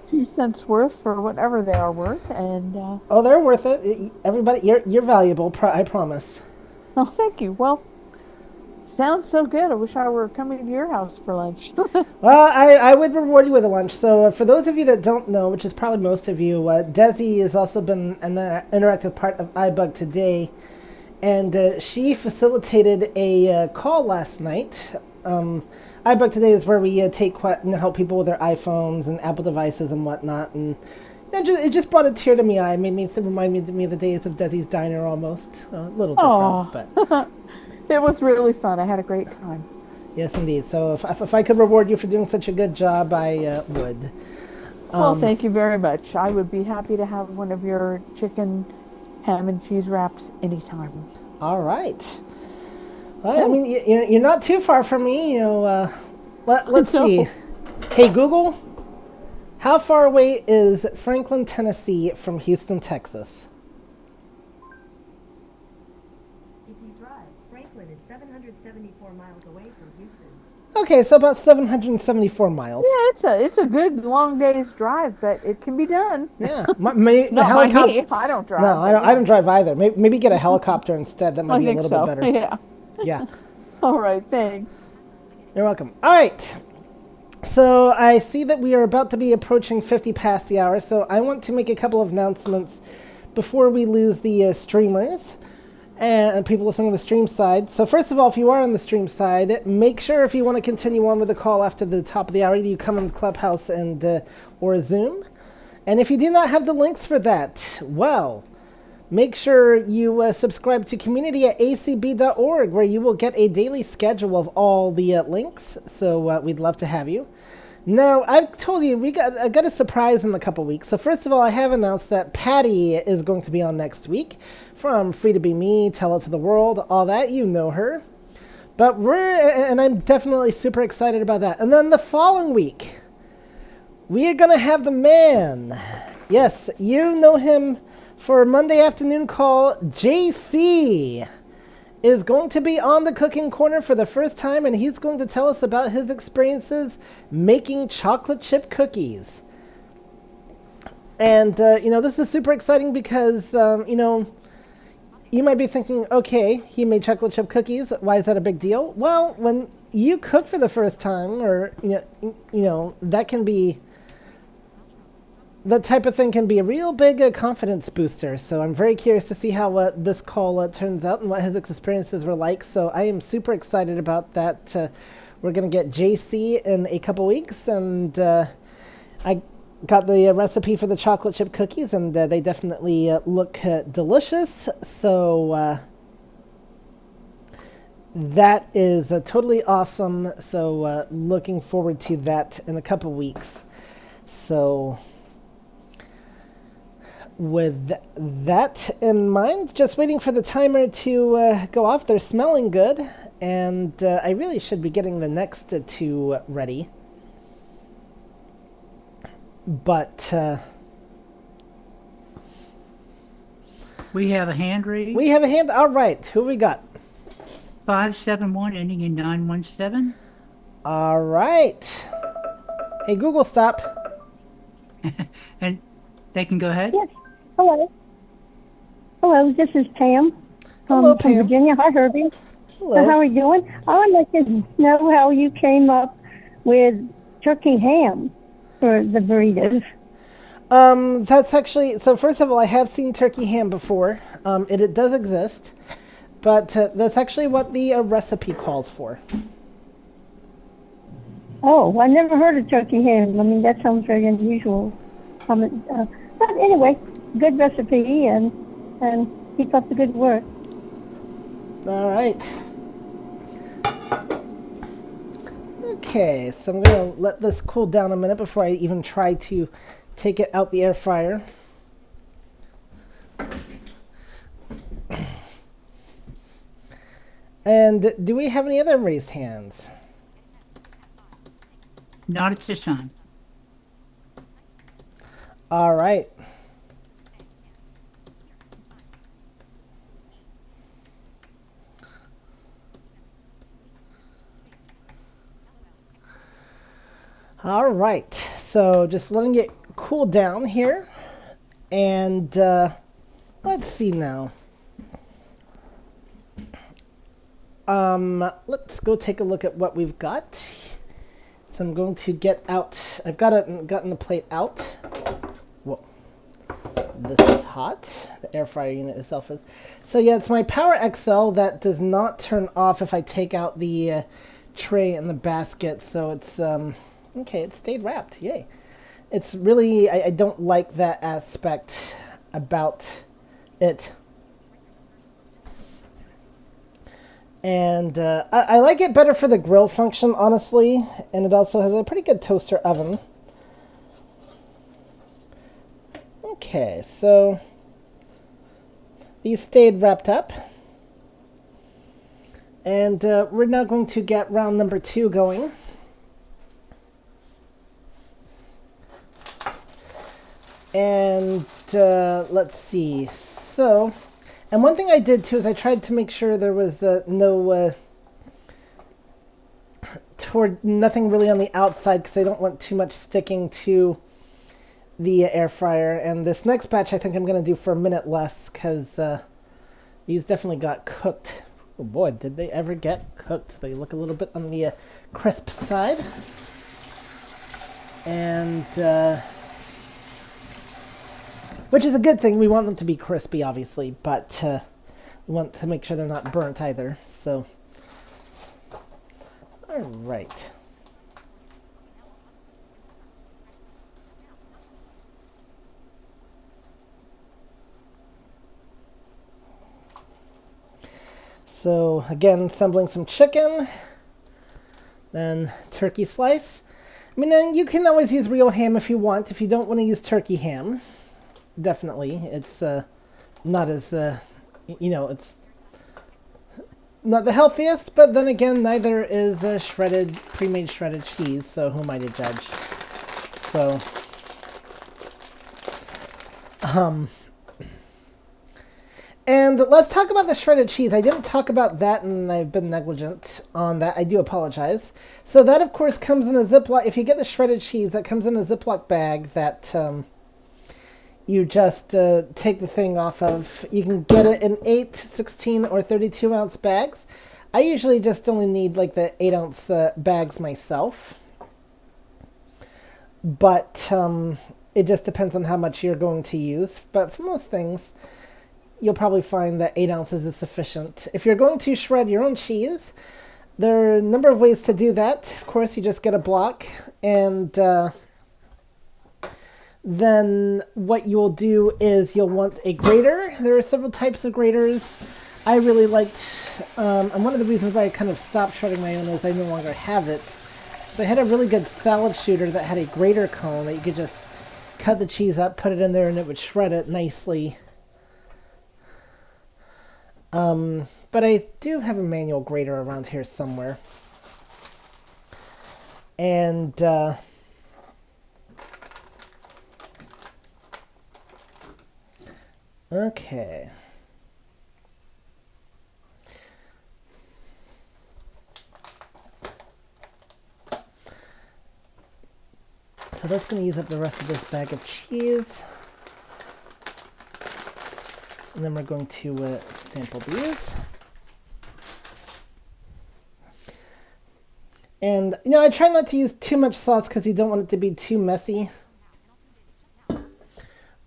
Speaker 8: 2 cents worth for whatever they are worth. And
Speaker 1: Oh, they're worth it. Everybody, you're valuable. I promise.
Speaker 8: oh, thank you. Well, sounds so good. I wish I were coming to your house for lunch.
Speaker 1: Well, I would reward you with a lunch. So for those of you that don't know, which is probably most of you, Desi has also been an interactive part of iBug Today. And she facilitated a call last night. iBug Today is where we help people with their iPhones and Apple devices and whatnot. And it just brought a tear to my eye. It reminded me of the days of Desi's Diner almost. A little different, but...
Speaker 8: It was really fun. I had a great time.
Speaker 1: Yes, indeed. So if I could reward you for doing such a good job, I would.
Speaker 8: Well, thank you very much. I would be happy to have one of your chicken ham and cheese wraps anytime.
Speaker 1: All right. Well, I mean, you're not too far from me. Let's see. Hey, Google, how far away is Franklin, Tennessee from Houston, Texas?
Speaker 9: If you drive, Franklin is 774 miles away from Houston.
Speaker 1: Okay, so about 774 miles.
Speaker 8: Yeah, it's a good long day's drive, but it can be done.
Speaker 1: Yeah.
Speaker 8: Not by me. I don't drive.
Speaker 1: No,
Speaker 8: but
Speaker 1: I don't drive either. Maybe get a helicopter instead. That might
Speaker 8: I
Speaker 1: be a
Speaker 8: think
Speaker 1: little
Speaker 8: so.
Speaker 1: bit better.
Speaker 8: Yeah.
Speaker 1: Yeah.
Speaker 8: All right. Thanks.
Speaker 1: You're welcome. All right. So I see that we are about to be approaching 50 past the hour, so I want to make a couple of announcements before we lose the streamers and people listening to the stream side. So first of all, if you are on the stream side, make sure if you want to continue on with the call after the top of the hour, you come in Clubhouse and or Zoom. And if you do not have the links for that, well, make sure you subscribe to community at acb.org, where you will get a daily schedule of all the links. So we'd love to have you. Now, I've told you, I got a surprise in a couple weeks. So first of all, I have announced that Patty is going to be on next week from Free to Be Me, Tell It to the World, all that. You know her. But and I'm definitely super excited about that. And then the following week, we are going to have the man. Yes, you know him for Monday afternoon call. JC is going to be on the cooking corner for the first time, and he's going to tell us about his experiences making chocolate chip cookies. And, this is super exciting because, you might be thinking, okay, he made chocolate chip cookies. Why is that a big deal? Well, when you cook for the first time, or, that can be, that type of thing can be a real big confidence booster. So I'm very curious to see how this call turns out and what his experiences were like. So I am super excited about that. We're going to get JC in a couple weeks, and I got the recipe for the chocolate chip cookies, and they definitely look delicious. So that is totally awesome. So looking forward to that in a couple weeks. So with that in mind, just waiting for the timer to go off. They're smelling good, and I really should be getting the next two ready. But
Speaker 2: We have a hand raised.
Speaker 1: we have a hand. All right, who we got?
Speaker 2: 571 ending in 917.
Speaker 1: All right. Hey, Google, stop.
Speaker 2: And they can go ahead.
Speaker 9: Yes. Hello. Hello, this is Pam
Speaker 1: Hello,
Speaker 9: from
Speaker 1: Pam.
Speaker 9: Virginia. Hi, Herbie.
Speaker 1: Hello.
Speaker 9: So how are you doing? I would like to know how you came up with turkey ham for the burritos.
Speaker 1: That's actually, so first of all, I have seen turkey ham before. It does exist, but that's actually what the recipe calls for.
Speaker 9: Oh, I never heard of turkey ham. I mean, that sounds very unusual. But anyway, good recipe, and keep up the good work.
Speaker 1: All right. Okay, so I'm going to let this cool down a minute before I even try to take it out the air fryer. And do we have any other raised hands?
Speaker 2: Not at this time.
Speaker 1: All right. All right. So just letting it cool down here. And let's see now. Let's go take a look at what we've got. So I'm going to get out. I've gotten the plate out. Whoa. This is hot. The air fryer unit itself is. So yeah, it's my Power XL that does not turn off if I take out the tray and the basket. So it's okay. It stayed wrapped. Yay. It's really, I don't like that aspect about it. And I like it better for the grill function, honestly. And it also has a pretty good toaster oven. Okay, so these stayed wrapped up. And we're now going to get round number 2 going. And let's see. So, and one thing I did too is I tried to make sure there was no toward nothing really on the outside because I don't want too much sticking to the air fryer. And this next batch I think I'm going to do for a minute less because these definitely got cooked. Oh boy, did they ever get cooked. They look a little bit on the crisp side. And which is a good thing. We want them to be crispy, obviously, but we want to make sure they're not burnt either. So, all right. So again, assembling some chicken, then turkey slice. I mean, you can always use real ham if you want. If you don't want to use turkey ham, definitely. It's not as, it's not the healthiest, but then again, neither is pre-made shredded cheese, so who am I to judge? So, and let's talk about the shredded cheese. I didn't talk about that, and I've been negligent on that. I do apologize. So that, of course, comes in a Ziploc. If you get the shredded cheese, that comes in a Ziploc bag that you just take the thing off of. You can get it in 8, 16, or 32-ounce bags. I usually just only need, like, the 8-ounce bags myself. But it just depends on how much you're going to use. But for most things, you'll probably find that 8 ounces is sufficient. If you're going to shred your own cheese, there are a number of ways to do that. Of course, you just get a block, and then what you'll do is you'll want a grater. There are several types of graters. I really liked, and one of the reasons why I kind of stopped shredding my own is I no longer have it. So I had a really good salad shooter that had a grater cone that you could just cut the cheese up, put it in there, and it would shred it nicely. But I do have a manual grater around here somewhere. And, okay. So that's going to use up the rest of this bag of cheese. And then we're going to sample these. And, I try not to use too much sauce because you don't want it to be too messy.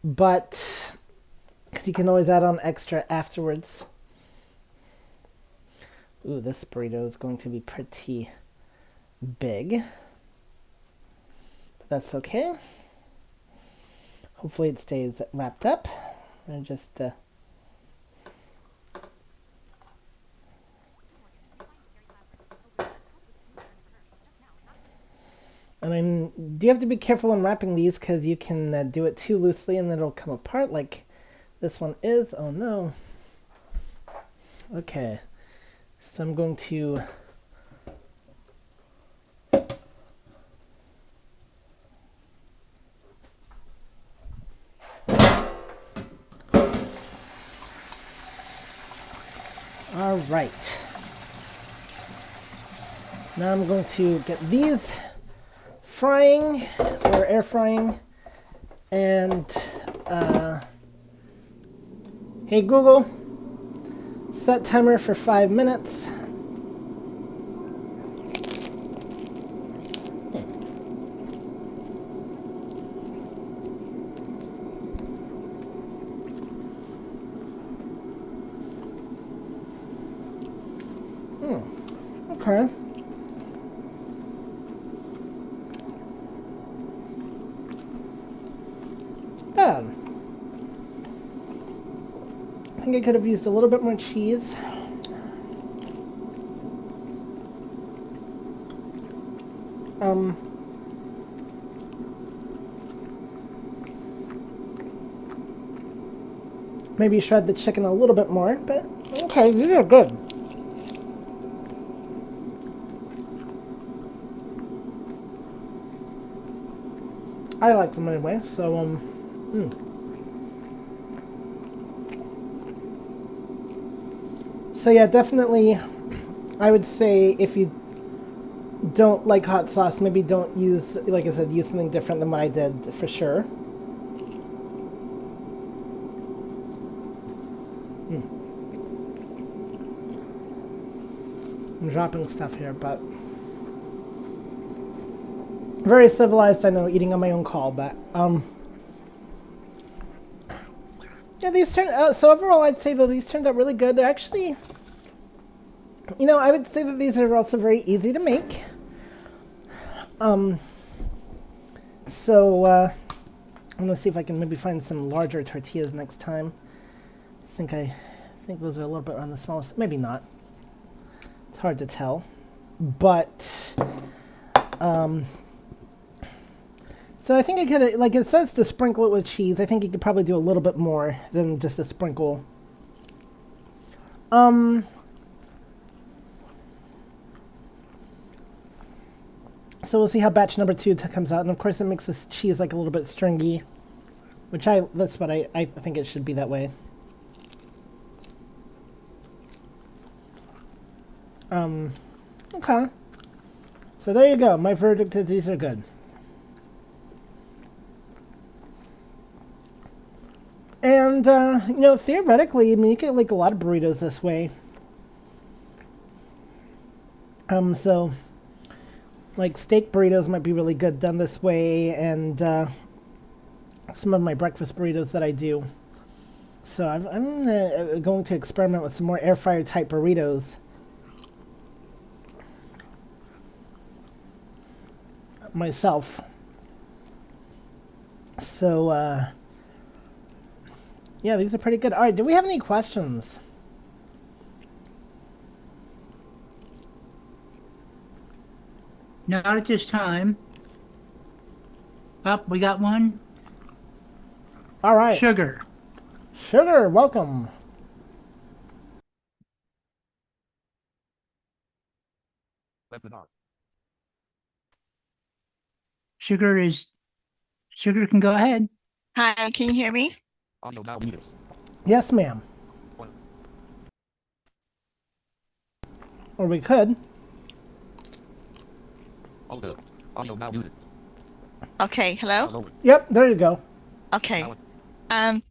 Speaker 1: But, because you can always add on extra afterwards. Ooh, this burrito is going to be pretty big. But that's okay. Hopefully it stays wrapped up. And just do you have to be careful when wrapping these because you can do it too loosely and then it'll come apart like this one is. Oh no. Okay. So I'm going to all right. Now I'm going to get these frying or air frying, and hey Google, set timer for 5 minutes. Okay. Bad. I think I could have used a little bit more cheese. Maybe shred the chicken a little bit more, but okay, these are good. I like them anyway, so, So yeah, definitely, I would say if you don't like hot sauce, maybe don't use, like I said, use something different than what I did for sure. I'm dropping stuff here, but very civilized, I know, eating on my own call, but yeah, these turned out, so overall I'd say that these turned out really good. They're actually, I would say that these are also very easy to make. So I'm gonna see if I can maybe find some larger tortillas next time. I think those are a little bit on the smallest, maybe not. It's hard to tell, but so I think I could, like it says to sprinkle it with cheese. I think you could probably do a little bit more than just a sprinkle. So we'll see how batch number 2 comes out, and of course it makes this cheese like a little bit stringy, which that's what I think it should be that way. Okay. So there you go. My verdict is these are good. And, theoretically, I mean, you could like a lot of burritos this way. So, like, steak burritos might be really good done this way, and some of my breakfast burritos that I do. So I'm going to experiment with some more air fryer type burritos. Myself. So, yeah, these are pretty good. All right, do we have any questions?
Speaker 2: Not at this time. Up, we got one.
Speaker 1: All right.
Speaker 2: Sugar.
Speaker 1: Sugar, welcome.
Speaker 2: Sugar can go ahead.
Speaker 10: Hi, can you hear me?
Speaker 1: Yes, ma'am. Or we could.
Speaker 10: Okay, hello?
Speaker 1: Yep, there you go.
Speaker 10: Okay. I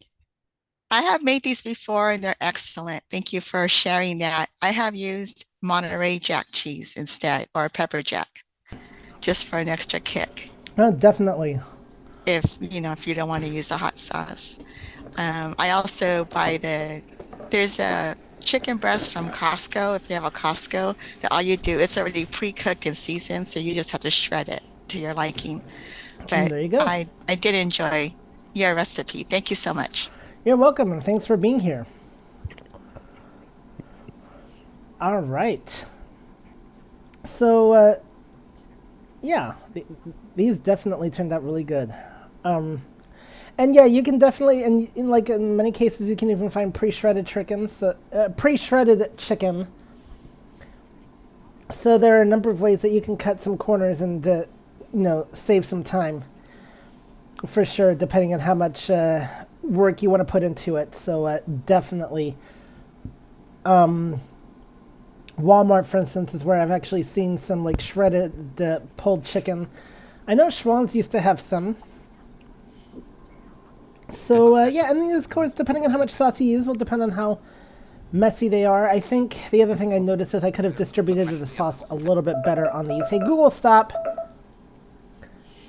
Speaker 10: have made these before and they're excellent. Thank you for sharing that. I have used Monterey Jack cheese instead, or pepper jack, just for an extra kick.
Speaker 1: Definitely.
Speaker 10: If you don't want to use the hot sauce. I also buy there's a chicken breast from Costco. If you have a Costco, that all you do, it's already pre-cooked and seasoned, so you just have to shred it to your liking. But
Speaker 1: there you go.
Speaker 10: I did enjoy your recipe. Thank you so much.
Speaker 1: You're welcome, and thanks for being here. All right. So, yeah, these definitely turned out really good. And yeah, you can definitely, and in many cases, you can even find pre-shredded chicken. So, pre-shredded chicken. So there are a number of ways that you can cut some corners and, save some time. For sure, depending on how much work you want to put into it. So definitely. Walmart, for instance, is where I've actually seen some like shredded pulled chicken. I know Schwann's used to have some. So, yeah, and these, of course, depending on how much sauce you use, will depend on how messy they are. I think the other thing I noticed is I could have distributed the sauce a little bit better on these. Hey, Google, stop.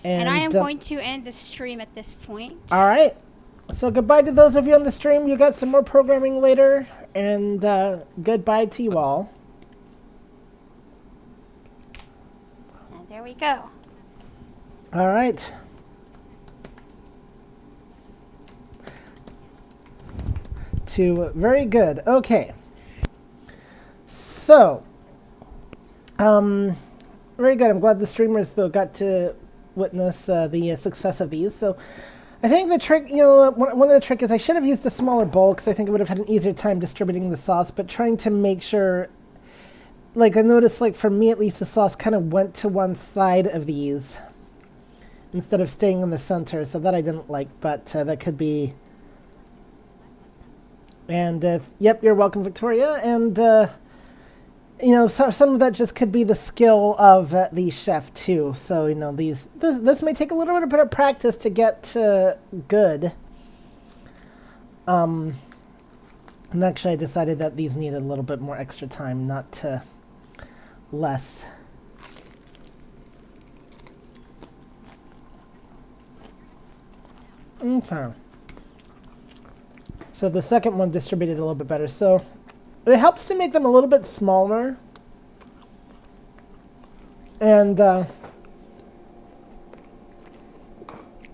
Speaker 11: And I am going to end the stream at this point.
Speaker 1: All right. So goodbye to those of you on the stream. You got some more programming later. And goodbye to you all.
Speaker 11: And there we go.
Speaker 1: All right. Very good. Okay. So, very good. I'm glad the streamers though got to witness the success of these. So, I think the trick, one of the trick is I should have used a smaller bowl because I think I would have had an easier time distributing the sauce. But trying to make sure, like I noticed, like for me at least, the sauce kind of went to one side of these instead of staying in the center. So that I didn't like, but that could be. And, yep, you're welcome, Victoria. And, some of that just could be the skill of the chef too. So this may take a little bit of practice to get good. And actually, I decided that these needed a little bit more extra time, not less. Okay. So the second one distributed a little bit better. So it helps to make them a little bit smaller. And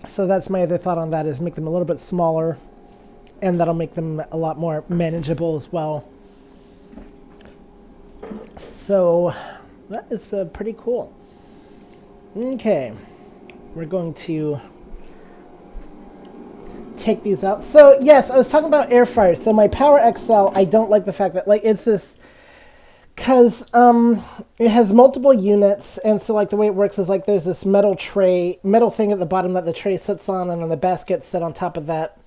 Speaker 1: so that's my other thought on that, is make them a little bit smaller. And that'll make them a lot more manageable as well. So that is pretty cool. Okay. We're going to take these out. So yes, I was talking about air fryers. So my Power XL, I don't like the fact that it's this, because it has multiple units, and so the way it works is there's this metal thing at the bottom that the tray sits on, and then the baskets sit on top of that.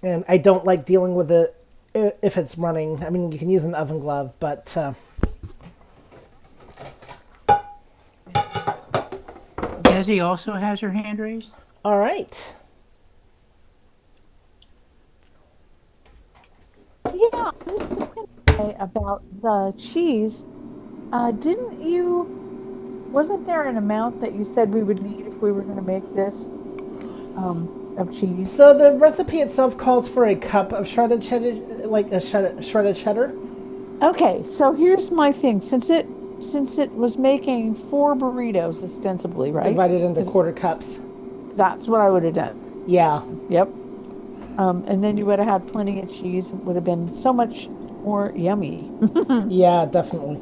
Speaker 1: And I don't like dealing with it if it's running. I mean, you can use an oven glove, but
Speaker 2: Desi also has her hand raised.
Speaker 1: All right.
Speaker 8: Yeah, I was just going to say about the cheese. Wasn't there an amount that you said we would need if we were going to make this of cheese?
Speaker 1: So the recipe itself calls for a cup of shredded cheddar, shredded cheddar.
Speaker 8: Okay, so here's my thing. Since it was making 4 burritos ostensibly, right?
Speaker 1: Divided into quarter cups.
Speaker 8: That's what I would have done.
Speaker 1: Yeah.
Speaker 8: Yep. And then you would have had plenty of cheese. It would have been so much more yummy.
Speaker 1: Yeah, definitely.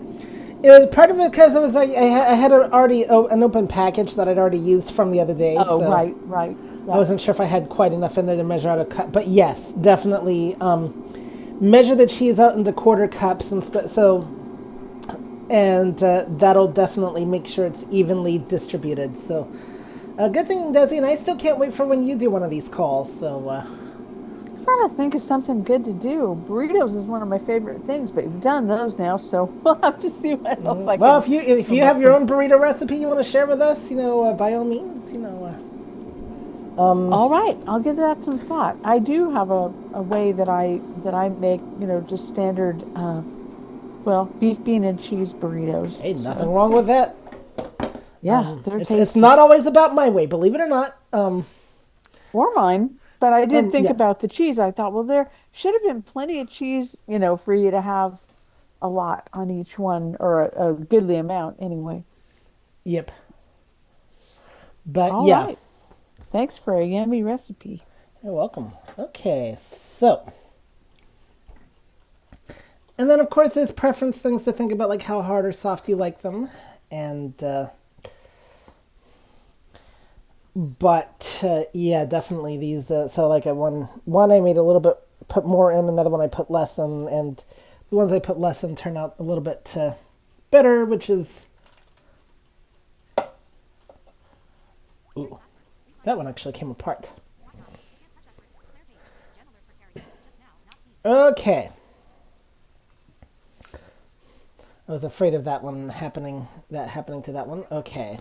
Speaker 1: It was part of it because it was I had already an open package that I'd already used from the other day.
Speaker 8: Oh,
Speaker 1: so
Speaker 8: right.
Speaker 1: I wasn't sure if I had quite enough in there to measure out a cup. But yes, definitely measure the cheese out into quarter cups instead. And that'll definitely make sure it's evenly distributed. So good thing, Desi, and I still can't wait for when you do one of these calls. So
Speaker 8: I'm trying to think of something good to do. Burritos is one of my favorite things, but you've done those now, so we'll have to see what else I can.
Speaker 1: Well, if you have your own burrito recipe you want to share with us, by all means,
Speaker 8: all right, I'll give that some thought. I do have a way that I make, just standard, beef, bean, and cheese burritos.
Speaker 1: Hey, nothing wrong with that.
Speaker 8: Yeah,
Speaker 1: it's not always about my way, believe it or not.
Speaker 8: Or mine. But I did think about the cheese. I thought, well, there should have been plenty of cheese, for you to have a lot on each one, or a goodly amount anyway.
Speaker 1: Yep. But
Speaker 8: All right. Thanks for a yummy recipe.
Speaker 1: You're welcome. Okay, so. And then, of course, there's preference things to think about, like how hard or soft you like them. And, yeah, definitely these, so one I made a little bit, put more in, another one I put less in, and the ones I put less in turn out a little bit better, which is, ooh, that one actually came apart. Okay. I was afraid of that happening to that one. Okay.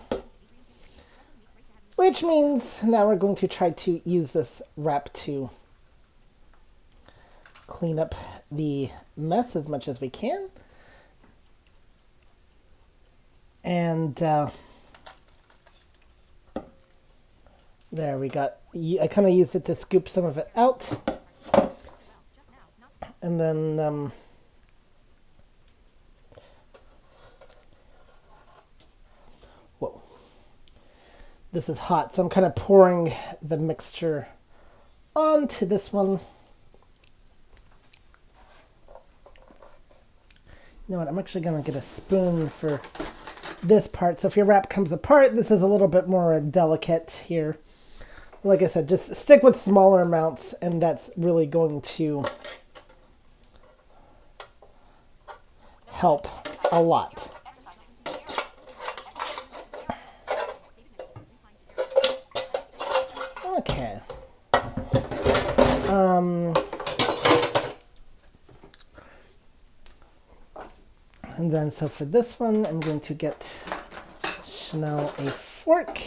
Speaker 1: Which means now we're going to try to use this wrap to clean up the mess as much as we can. And there we got, I kind of used it to scoop some of it out. And then whoa. This is hot, so I'm kind of pouring the mixture onto this one. You know what, I'm actually going to get a spoon for this part. So if your wrap comes apart, this is a little bit more delicate here. Like I said, just stick with smaller amounts, and that's really going to help a lot. Okay. And then so for this one, I'm going to get Chanel a fork.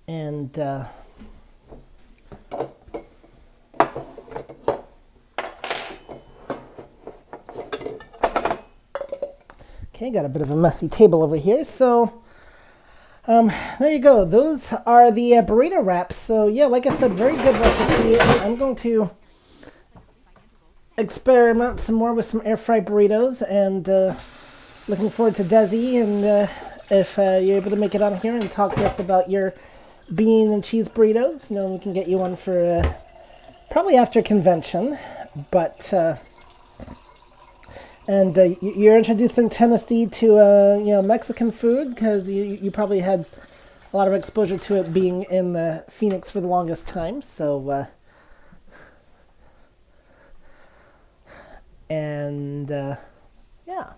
Speaker 1: And okay, got a bit of a messy table over here. So there you go. Those are the burrito wraps. So yeah, like I said, very good recipe. I'm going to experiment some more with some air fried burritos, and looking forward to Desi, and if you're able to make it on here and talk to us about your bean and cheese burritos, we can get you one for probably after convention. But you're introducing Tennessee to Mexican food, because you probably had a lot of exposure to it being in Phoenix for the longest time. So yeah.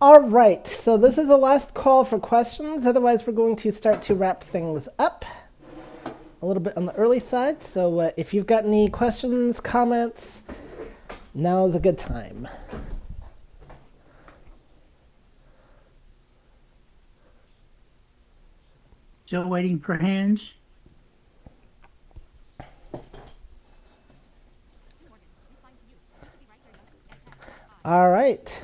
Speaker 1: All right, so this is the last call for questions. Otherwise, we're going to start to wrap things up a little bit on the early side. So if you've got any questions, comments, now is a good time.
Speaker 2: Still waiting for hands.
Speaker 1: All right.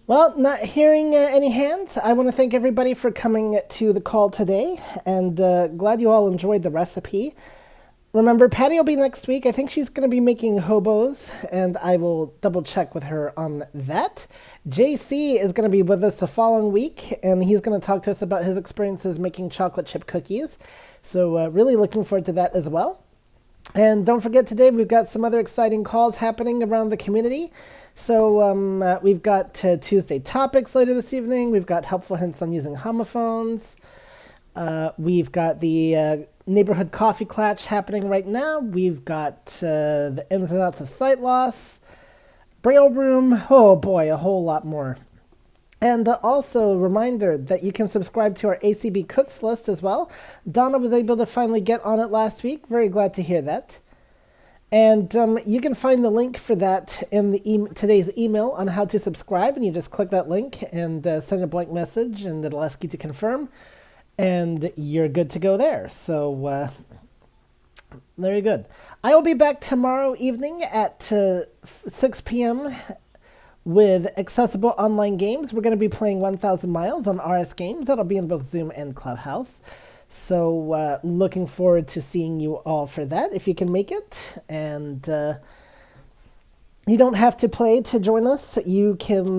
Speaker 1: Well, not hearing any hands, I want to thank everybody for coming to the call today, and glad you all enjoyed the recipe. Remember, Patty will be next week. I think she's going to be making hobos, and I will double check with her on that. JC is going to be with us the following week, and he's going to talk to us about his experiences making chocolate chip cookies. So really looking forward to that as well. And don't forget, today we've got some other exciting calls happening around the community. So we've got Tuesday topics later this evening. We've got helpful hints on using homophones. We've got the neighborhood coffee clutch happening right now. We've got the ins and outs of sight loss, Braille room. Oh boy, a whole lot more. And also a reminder that you can subscribe to our ACB Cooks list as well. Donna was able to finally get on it last week. Very glad to hear that. And you can find the link for that in the today's email on how to subscribe. And you just click that link and send a blank message, and it'll ask you to confirm. And you're good to go there. So very good. I will be back tomorrow evening at 6 p.m. with accessible online games. We're going to be playing 1,000 Miles on RS Games. That'll be in both Zoom and Clubhouse. So looking forward to seeing you all for that, if you can make it. And you don't have to play to join us. You can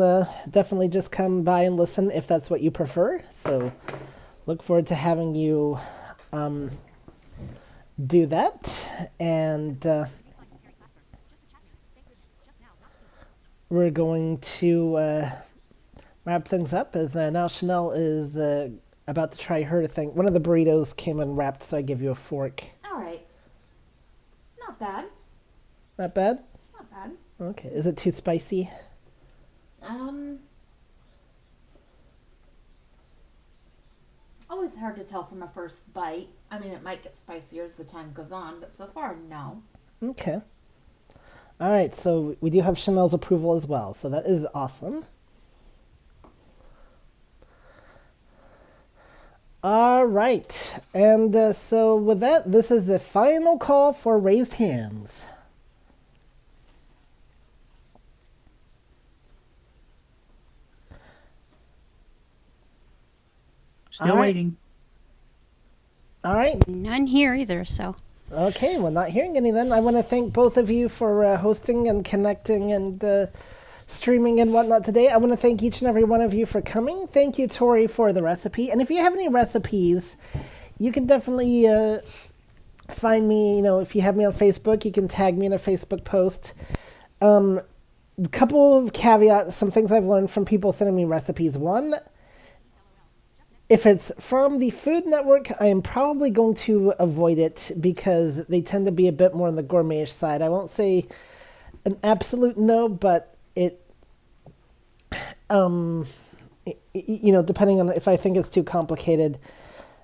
Speaker 1: definitely just come by and listen if that's what you prefer. So look forward to having you do that. And we're going to wrap things up, as now Chanel is about to try her thing. One of the burritos came unwrapped, so I give you a fork.
Speaker 12: All right. Not bad.
Speaker 1: Not bad?
Speaker 12: Not bad.
Speaker 1: Okay. Is it too spicy?
Speaker 12: Always hard to tell from a first bite. I mean, it might get spicier as the time goes on, but so far, no.
Speaker 1: Okay. All right, so we do have Chanel's approval as well, so that is awesome. All right, and so with that, this is the final call for raised hands.
Speaker 2: Still waiting.
Speaker 1: All right.
Speaker 11: None here either, so.
Speaker 1: Okay, well, not hearing any then. I want to thank both of you for hosting and connecting and streaming and whatnot today. I want to thank each and every one of you for coming. Thank you, Tori, for the recipe. And if you have any recipes, you can definitely find me. If you have me on Facebook, you can tag me in a Facebook post. A couple of caveats, some things I've learned from people sending me recipes. One, if it's from the Food Network, I am probably going to avoid it because they tend to be a bit more on the gourmetish side. I won't say an absolute no, but depending on if I think it's too complicated,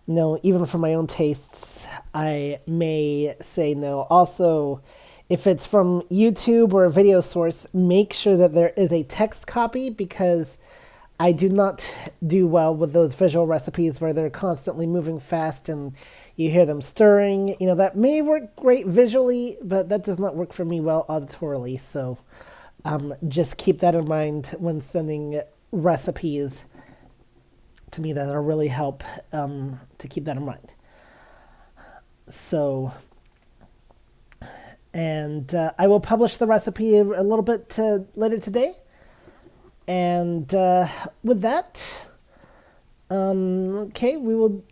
Speaker 1: no, even for my own tastes, I may say no. Also, if it's from YouTube or a video source, make sure that there is a text copy, because I do not do well with those visual recipes where they're constantly moving fast and you hear them stirring. That may work great visually, but that does not work for me well auditorily. So just keep that in mind when sending recipes to me. That'll really help to keep that in mind. So, and I will publish the recipe a little bit later today. And with that, okay, we will,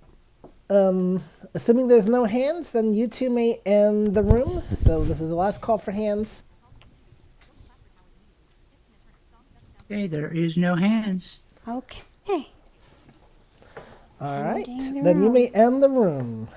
Speaker 1: assuming there's no hands, then you two may end the room. So this is the last call for hands.
Speaker 2: Okay, there is no hands.
Speaker 11: Okay.
Speaker 1: All right,
Speaker 11: Ending the
Speaker 1: then you
Speaker 11: room.
Speaker 1: may end the room.